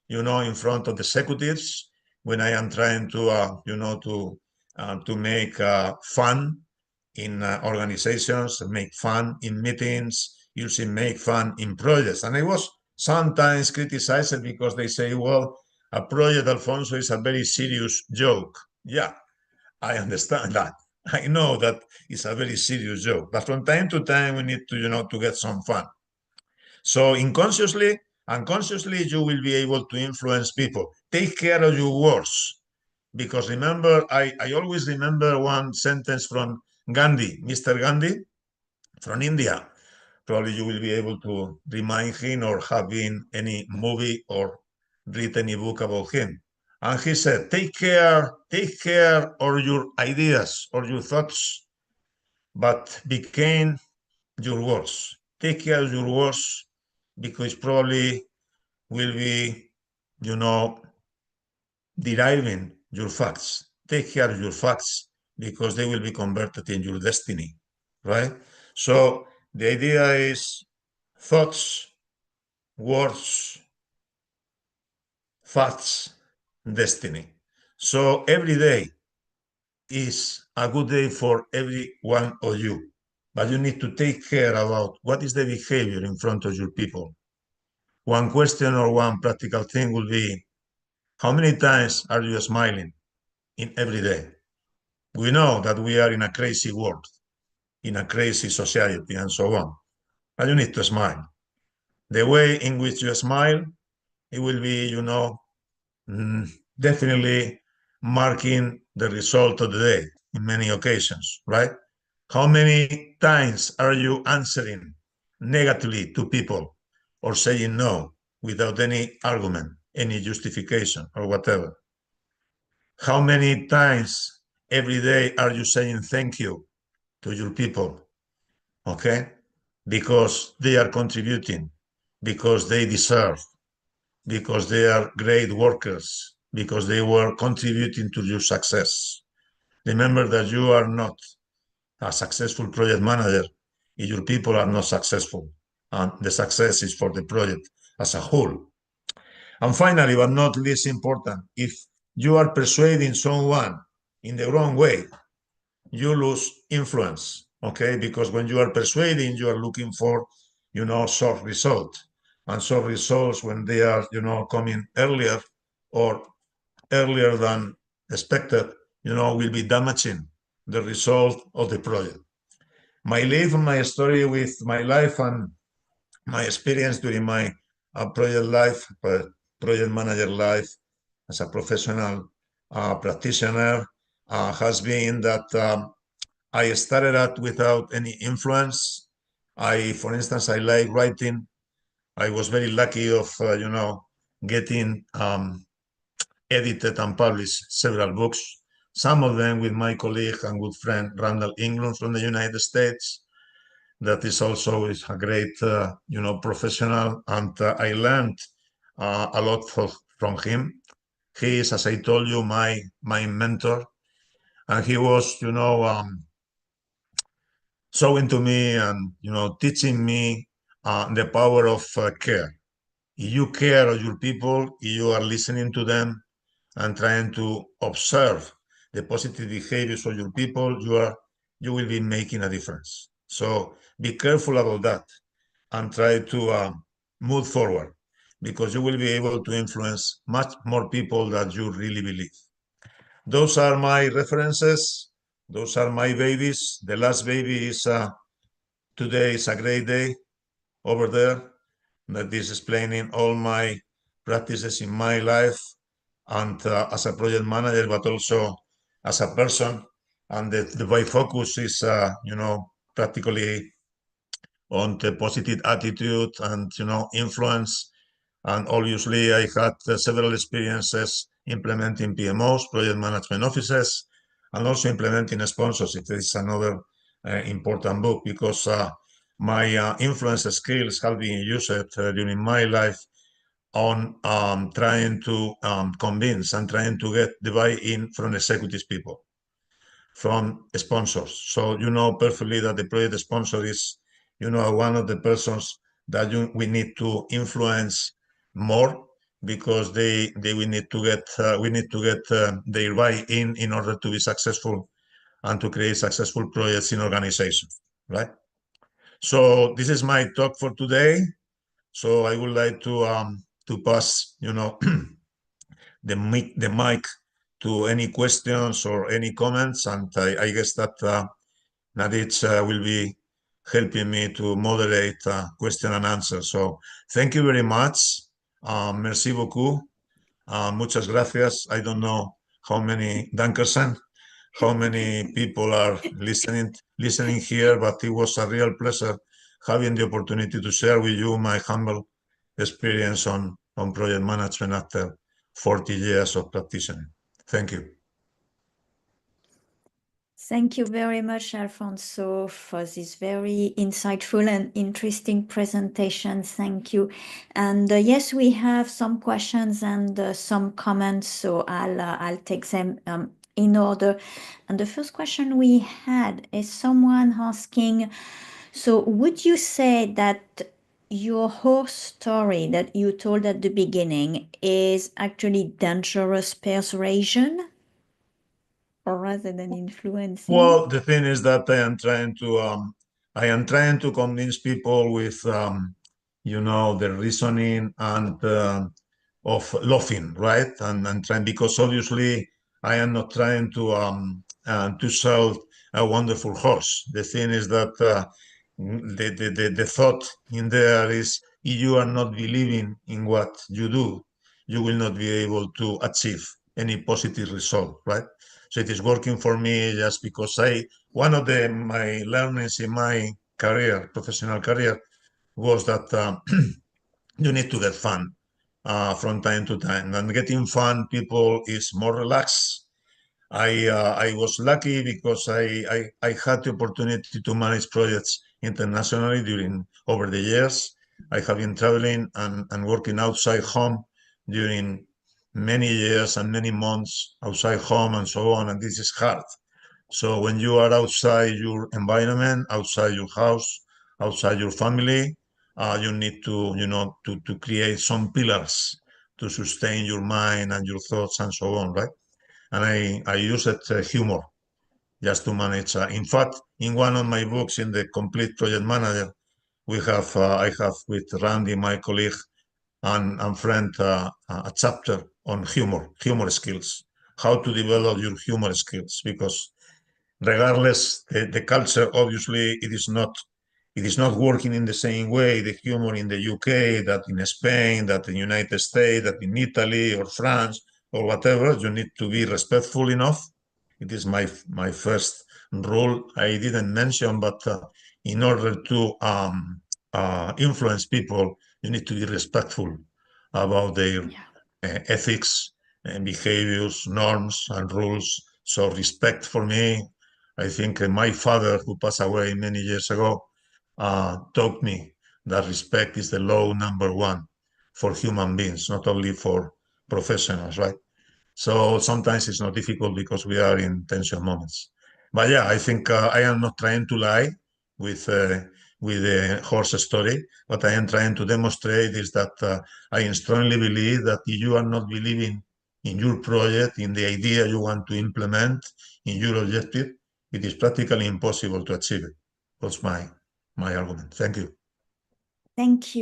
B: in front of the executives when I am trying to make fun in organizations, make fun in meetings, using make fun in projects. And I was sometimes criticized because they say, well, a project, Alfonso, is a very serious joke. Yeah, I understand that. I know that it's a very serious joke, but from time to time we need to get some fun. So unconsciously, you will be able to influence people. Take care of your words. Because remember, I always remember one sentence from Gandhi, Mr. Gandhi from India. Probably you will be able to remind him or have been any movie or read any book about him. And he said, take care of your ideas or your thoughts, but became your words. Take care of your words because probably will be, you know, deriving your facts. Take care of your facts because they will be converted in your destiny, right? So the idea is thoughts, words, facts, destiny. So every day is a good day for every one of you, but you need to take care about what is the behavior in front of your people. One question or one practical thing will be, how many times are you smiling in every day? We know that we are in a crazy world, in a crazy society, and so on. But you need to smile. The way in which you smile, it will be, mm, definitely marking the result of the day in many occasions, right? How many times are you answering negatively to people or saying no without any argument, any justification, or whatever? How many times every day are you saying thank you to your people? Okay? Because they are contributing, because they deserve, because they are great workers, because they were contributing to your success. Remember that you are not a successful project manager if your people are not successful. And the success is for the project as a whole. And finally, but not least important, if you are persuading someone in the wrong way, you lose influence, okay? Because when you are persuading, you are looking for, short result. And short results, when they are, coming earlier or earlier than expected, will be damaging the result of the project. My life and my story with my life and my experience during my project manager life as a professional practitioner has been that I started out without any influence. For instance, I like writing. I was very lucky of, getting edited and published several books, some of them with my colleague and good friend, Randall England from the United States. That is also a great, professional. And I learned a lot from him. He is, as I told you, my mentor. And he was, showing to me and teaching me the power of care. If you care of your people, if you are listening to them and trying to observe the positive behaviors of your people, you will be making a difference. So be careful about that and try to move forward, because you will be able to influence much more people than you really believe. Those are my references. Those are my babies. The last baby is today is a great day over there, that is explaining all my practices in my life and as a project manager, but also as a person. And the my focus is, practically on the positive attitude and, influence. And obviously, I had several experiences implementing PMOs, project management offices, and also implementing sponsorship. This is another important book, because my influence skills have been used during my life on trying to convince and trying to get the buy-in from executives people, from sponsors. So you know perfectly that the project sponsor is, one of the persons that we need to influence more, because we need to get their buy-in in order to be successful and to create successful projects in organization, right? So this is my talk for today. So I would like to pass, the mic to any questions or any comments, and I guess that Nadich will be helping me to moderate question and answer. So thank you very much. Merci beaucoup. Muchas gracias. I don't know how many Dankersen, how many people are listening here, but it was a real pleasure having the opportunity to share with you my humble experience on project management after 40 years of practicing. Thank you.
A: Thank you very much, Alfonso, for this very insightful and interesting presentation. Thank you. And yes, we have some questions and some comments, so I'll take them in order. And the first question we had is someone asking, so would you say that your whole story that you told at the beginning is actually dangerous persuasion? Or rather than influencing?
B: Well, the thing is that I am trying to convince people with the reasoning and of laughing, right? And trying, because obviously I am not trying to sell a wonderful horse. The thing is that the thought in there is, if you are not believing in what you do, you will not be able to achieve any positive result, right? So it is working for me just because one of my learnings in my career, professional career, was that you need to get fun from time to time. And getting fun, people is more relaxed. I was lucky because I had the opportunity to manage projects internationally during over the years. I have been traveling and working outside home during many years and many months outside home and so on, and this is hard. So when you are outside your environment, outside your house, outside your family, you need to create some pillars to sustain your mind and your thoughts and so on, right? And I used humor just to manage. In fact, in one of my books, in the Complete Project Manager, I have with Randy, my colleague and friend, a chapter on humor skills, how to develop your humor skills, because regardless the culture, obviously it is not working in the same way, the humor in the UK, that in Spain, that in the United States, that in Italy or France or whatever. You need to be respectful enough. It is my first rule I didn't mention, but in order to influence people, you need to be respectful about their ethics and behaviors, norms and rules. So respect for me, I think my father, who passed away many years ago, taught me that respect is the law number one for human beings, not only for professionals, right? So sometimes it's not difficult because we are in tension moments. But yeah, I think I am not trying to lie with the horse story. What I am trying to demonstrate is that I strongly believe that if you are not believing in your project, in the idea you want to implement, in your objective, it is practically impossible to achieve it. That's my argument. Thank you.
A: Thank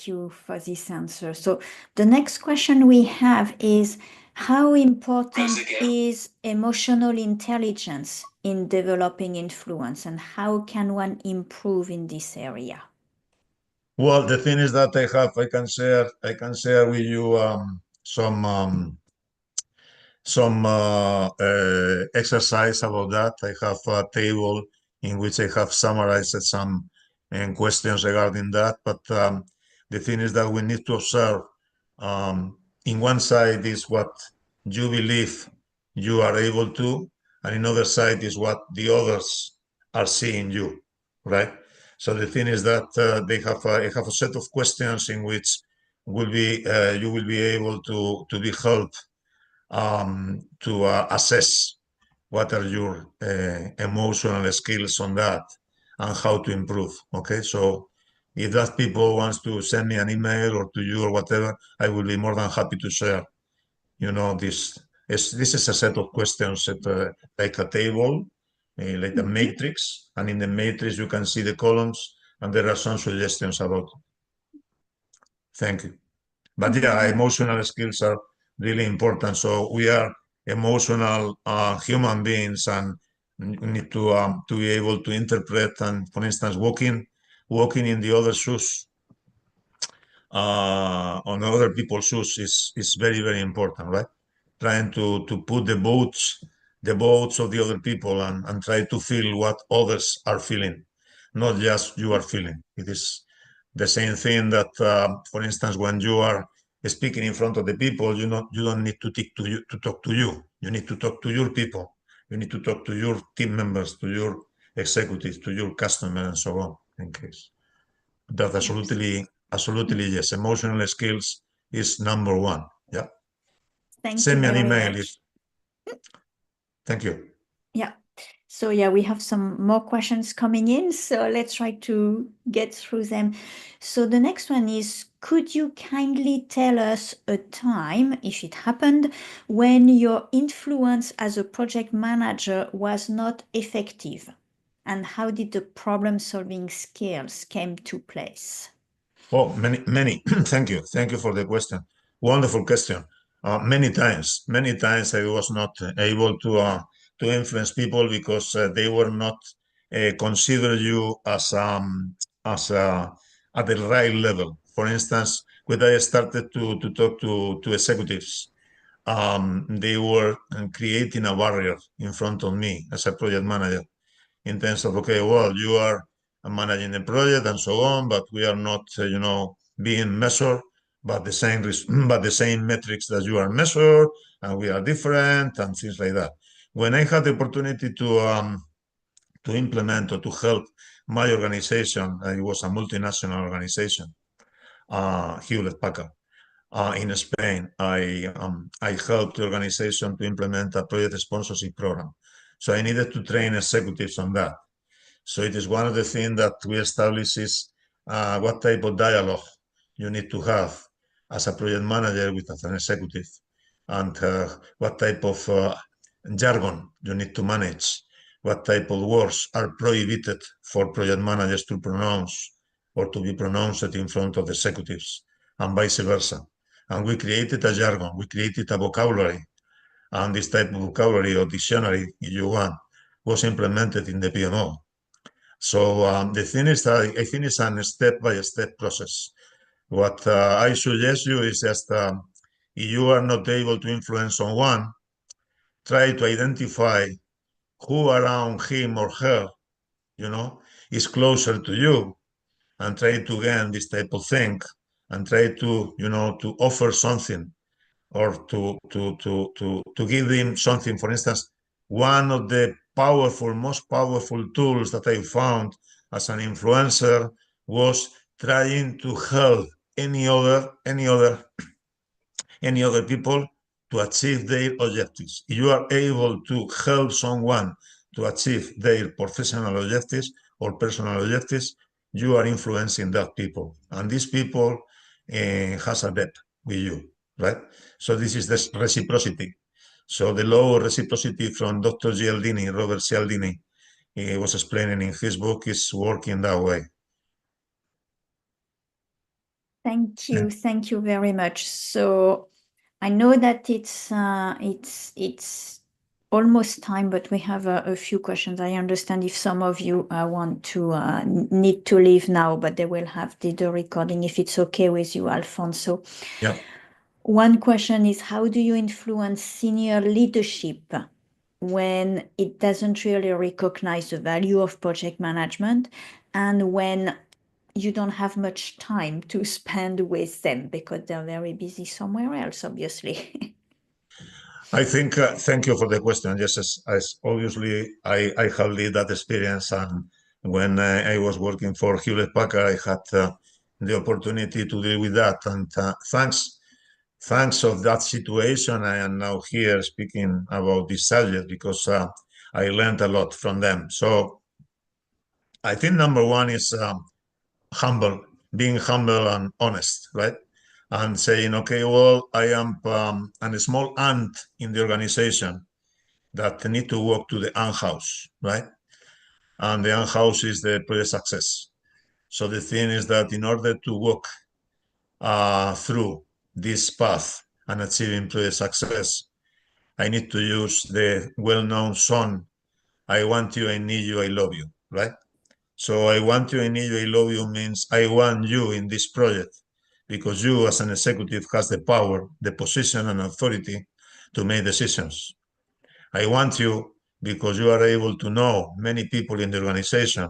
A: you for this answer. So the next question we have is, how important is emotional intelligence in developing influence, and how can one improve in this area?
B: Well, the thing is that I can share with you some exercise about that. I have a table in which I have summarized some questions regarding that. But the thing is that we need to observe. In one side is what you believe you are able to, and in other side is what the others are seeing you, right? So the thing is that I have a set of questions in which will be you will be able to be helped to assess what are your emotional skills on that and how to improve. Okay, so if that people wants to send me an email or to you or whatever, I will be more than happy to share. This is a set of questions like a table, like a matrix, and in the matrix you can see the columns, and there are some suggestions about. Thank you. But yeah, emotional skills are really important. So we are emotional human beings, and we need to be able to interpret. And for instance, walking in the other shoes, on other people's shoes is very very important, right? Trying to put the boats of the other people and try to feel what others are feeling, not just you are feeling. It is the same thing that, for instance, when you are speaking in front of the people, you don't need to talk to you. You need to talk to your people. You need to talk to your team members, to your executives, to your customers, and so on. In case that absolutely yes. Emotional skills is number one. Yeah.
A: Thank you
B: Send me an
A: very
B: email.
A: much.
B: Thank you.
A: Yeah. So yeah, we have some more questions coming in, so let's try to get through them. So the next one is, could you kindly tell us a time, if it happened, when your influence as a project manager was not effective? And how did the problem-solving skills came to place?
B: Oh, many. Thank you. Thank you for the question. Wonderful question. Many times I was not able to influence people because they were not consider you as at the right level. For instance, when I started to talk to executives, they were creating a barrier in front of me as a project manager in terms of, okay, well, you are managing the project and so on, but we are not, being measured, but but the same metrics that you are measured, and we are different, and things like that. When I had the opportunity to implement or to help my organization, it was a multinational organization, Hewlett Packard. In Spain, I helped the organization to implement a project sponsorship program. So I needed to train executives on that. So it is one of the things that we establish is what type of dialogue you need to have as a project manager with an executive, and what type of jargon you need to manage, what type of words are prohibited for project managers to pronounce or to be pronounced in front of executives, and vice versa. And we created a jargon, we created a vocabulary, and this type of vocabulary or dictionary, if you want, was implemented in the PMO. So the thing is that I think it's a step-by-step process. What I suggest you is just if you are not able to influence someone, try to identify who around him or her, is closer to you, and try to gain this type of thing, and try to offer something, or to give them something. For instance, one of the most powerful tools that I found as an influencer was trying to help any other people to achieve their objectives. If you are able to help someone to achieve their professional objectives or personal objectives, you are influencing that people, and these people has a debt with you. right? So this is the reciprocity. So the law of reciprocity from Dr. Cialdini, Robert Cialdini, he was explaining in his book, is working that way.
A: Thank you very much. So I know that it's almost time, but we have a few questions. I understand if some of you want to need to leave now, but they will have the recording if it's okay with you, Alfonso.
B: Yeah.
A: One question is, how do you influence senior leadership when it doesn't really recognize the value of project management and when you don't have much time to spend with them because they're very busy somewhere else, obviously?
B: I think, thank you for the question. Yes, as obviously I have lived that experience. And when I was working for Hewlett Packard, I had the opportunity to deal with that. And thanks of that situation, I am now here speaking about this subject because I learned a lot from them. So I think number one is humble, being humble and honest, right? And saying, okay, well, I am a small ant in the organization that need to walk to the ant house, right? And the ant house is the project success. So the thing is that in order to walk through this path and achieving project success, I need to use the well-known song, I want you, I need you, I love you, right? So I want you, I need you, I love you means I want you in this project because you as an executive has the power, the position and authority to make decisions. I want you because you are able to know many people in the organization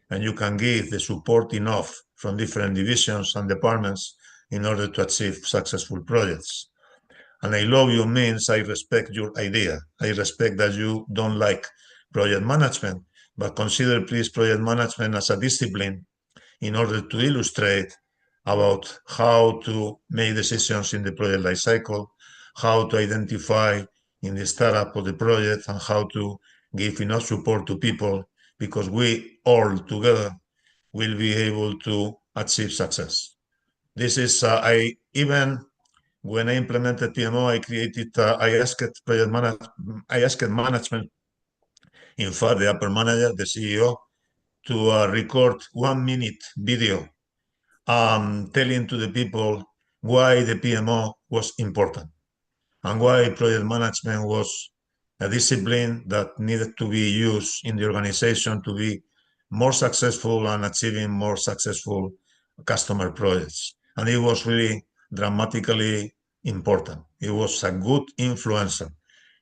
B: and you can give the support enough from different divisions and departments in order to achieve successful projects. And I love you means I respect your idea. I respect that you don't like project management, but consider please project management as a discipline in order to illustrate about how to make decisions in the project life cycle, how to identify in the startup of the project, and how to give enough support to people because we all together will be able to achieve success. This is, I even when I implemented PMO, I created, I asked management, in fact, the upper manager, the CEO, to record 1 minute video telling to the people why the PMO was important and why project management was a discipline that needed to be used in the organization to be more successful and achieving more successful customer projects. And it was really dramatically important. It was a good influencer.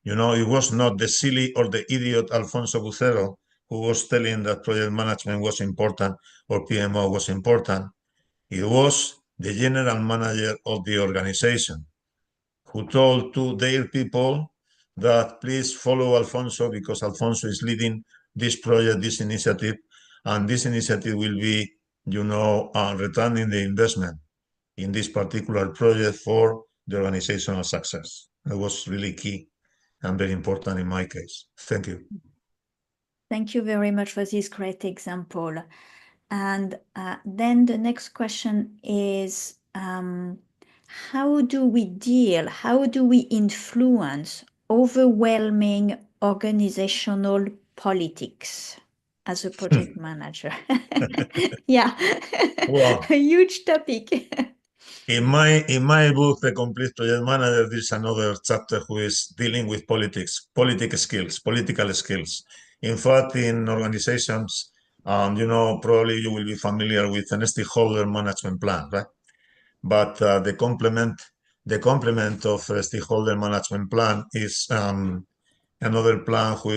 B: You know, it was not the silly or the idiot Alfonso Bucero who was telling that project management was important or PMO was important. It was the general manager of the organization who told to their people that please follow Alfonso because Alfonso is leading this project, this initiative, and this initiative will be, returning the investment in this particular project for the organizational success. That was really key and very important in my case. Thank you.
A: Thank you very much for this great example. And then the next question is, how do we influence overwhelming organizational politics as a project manager? Yeah,
B: Well,
A: a huge topic.
B: in my book, The Complete Project Manager, there's another chapter who is dealing with political skills. In fact, in organizations, probably you will be familiar with an stakeholder management plan, right? But the complement of a stakeholder management plan is another plan who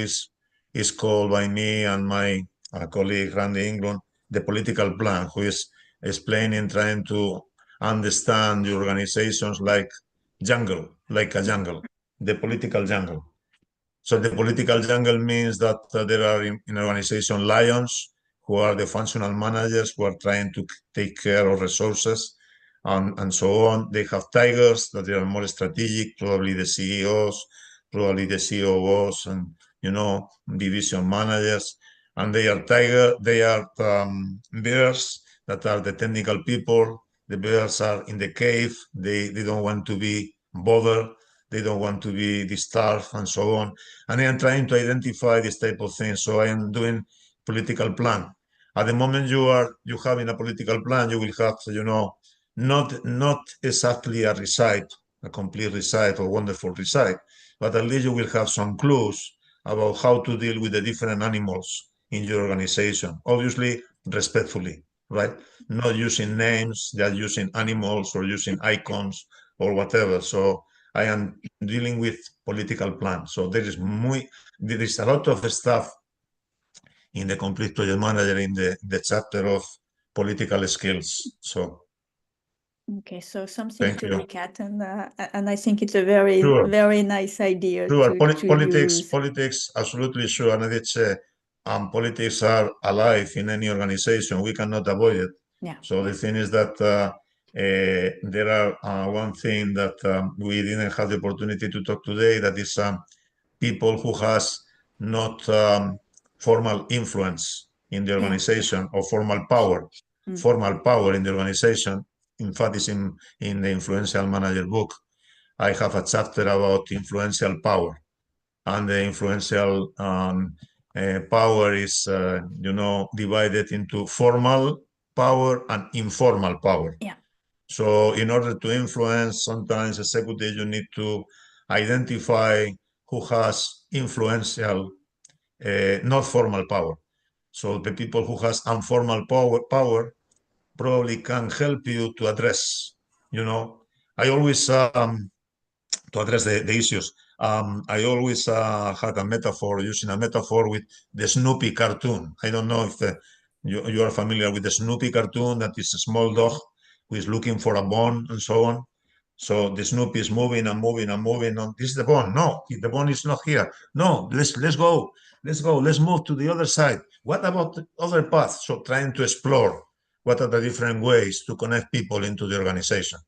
B: is called by me and my colleague Randy England the political plan, who is explaining, trying to understand the organizations like a jungle, the political jungle. So the political jungle means that there are in organization lions who are the functional managers who are trying to take care of resources and so on. They have tigers that they are more strategic, probably the CEOs, probably the COOs, and division managers. And they are bears that are the technical people, The bears are in the cave. They don't want to be bothered. They don't want to be disturbed and so on. And I am trying to identify this type of thing. So I am doing political plan. At the moment you having a political plan, you will have, not exactly a recite, a complete recite or wonderful recite, but at least you will have some clues about how to deal with the different animals in your organization. Obviously, respectfully, right? Not using names, just using animals or using icons or whatever. So I am dealing with political plans. So there is a lot of stuff in the complete project manager in the chapter of political skills. So
A: Okay, so something
B: thank
A: to
B: you.
A: look at, and I think it's a very,
B: Sure.
A: very nice idea
B: Sure.
A: to use.
B: Politics, absolutely sure. And it's politics are alive in any organization. We cannot avoid it.
A: Yeah,
B: So
A: yeah.
B: the thing is that there are one thing that we didn't have the opportunity to talk today. That is people who has not formal influence in the
A: Yeah.
B: organization or formal power.
A: Mm.
B: Formal power in the organization. In fact, is in the influential manager book. I have a chapter about influential power, and the influential power is, divided into formal power and informal power.
A: Yeah.
B: So, in order to influence, sometimes executive, you need to identify who has influential, not formal power. So, the people who has informal power probably can help you to address. I always to address the issues. I always had a metaphor, using a metaphor with the Snoopy cartoon. I don't know if you are familiar with the Snoopy cartoon, that is a small dog who is looking for a bone and so on. So the Snoopy is moving and moving and moving. On, this is the bone. No, the bone is not here. No, let's go. Let's go. Let's move to the other side. What about the other path? So trying to explore what are the different ways to connect people into the organization.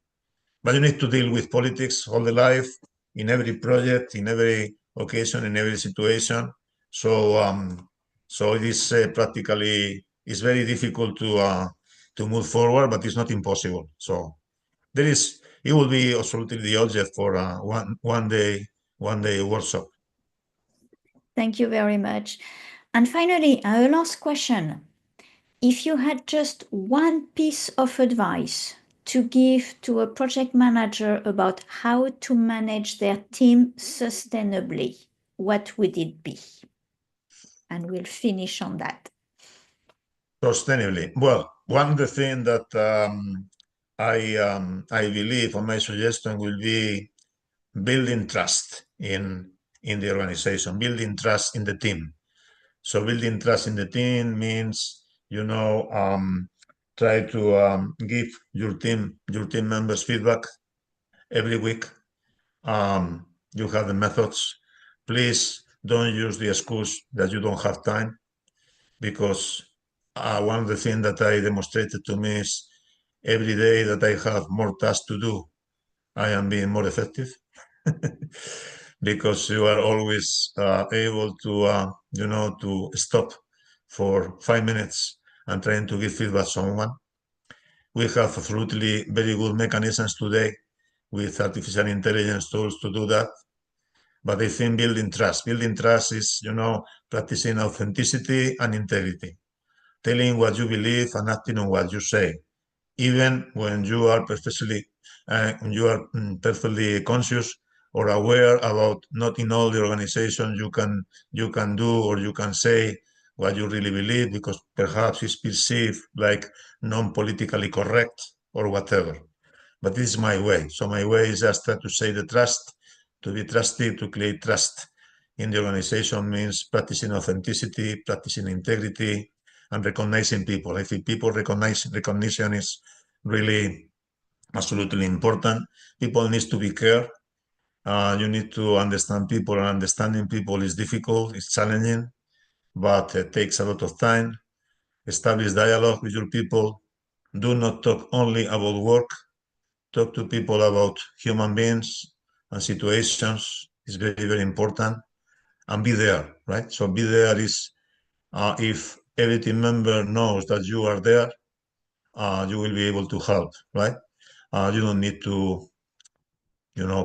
B: But you need to deal with politics all the life, in every project, in every occasion, in every situation. So it is practically, it's very difficult to move forward, but it's not impossible. So it will be absolutely the object for one day workshop.
A: Thank you very much. And finally, our last question. If you had just one piece of advice to give to a project manager about how to manage their team sustainably, what would it be? And we'll finish on that.
B: Sustainably. Well, one of the things that I believe, or my suggestion will be building trust in the organization, building trust in the team. So building trust in the team means, try to give your team members feedback every week. You have the methods. Please don't use the excuse that you don't have time, because one of the things that I demonstrated to me is every day that I have more tasks to do, I am being more effective. Because you are always able to stop for 5 minutes and trying to give feedback to someone. We have absolutely very good mechanisms today with artificial intelligence tools to do that. But I think building trust is, practicing authenticity and integrity, telling what you believe and acting on what you say, even when you are perfectly conscious or aware about not in all the organizations you can do or you can say what you really believe, because perhaps it's perceived like non-politically correct or whatever. But this is my way. So my way is just to say the trust, to be trusted, to create trust in the organization means practicing authenticity, practicing integrity, and recognizing people. I think people recognition is really absolutely important. People need to be cared. You need to understand people, and understanding people is difficult, it's challenging, but it takes a lot of time. Establish dialogue with your people. Do not talk only about work. Talk to people about human beings and situations. It's very, very important. And be there, right? So be there is if every team member knows that you are there, you will be able to help, right? You don't need to,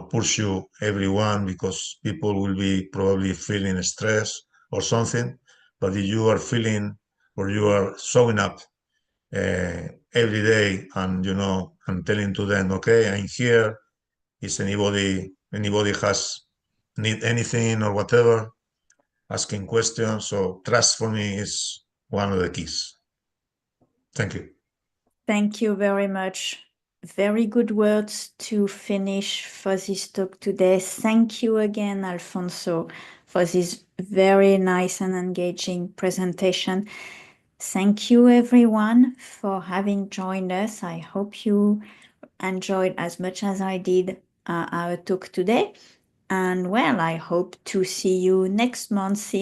B: pursue everyone because people will be probably feeling stress or something. But if you are feeling or you are showing up every day and, and telling to them, okay, I'm here. Is anybody has need anything or whatever, asking questions. So trust for me is one of the keys. Thank you.
A: Thank you very much. Very good words to finish for this talk today. Thank you again, Alfonso, for this very nice and engaging presentation. Thank you, everyone, for having joined us. I hope you enjoyed as much as I did our talk today. And well, I hope to see you next month. See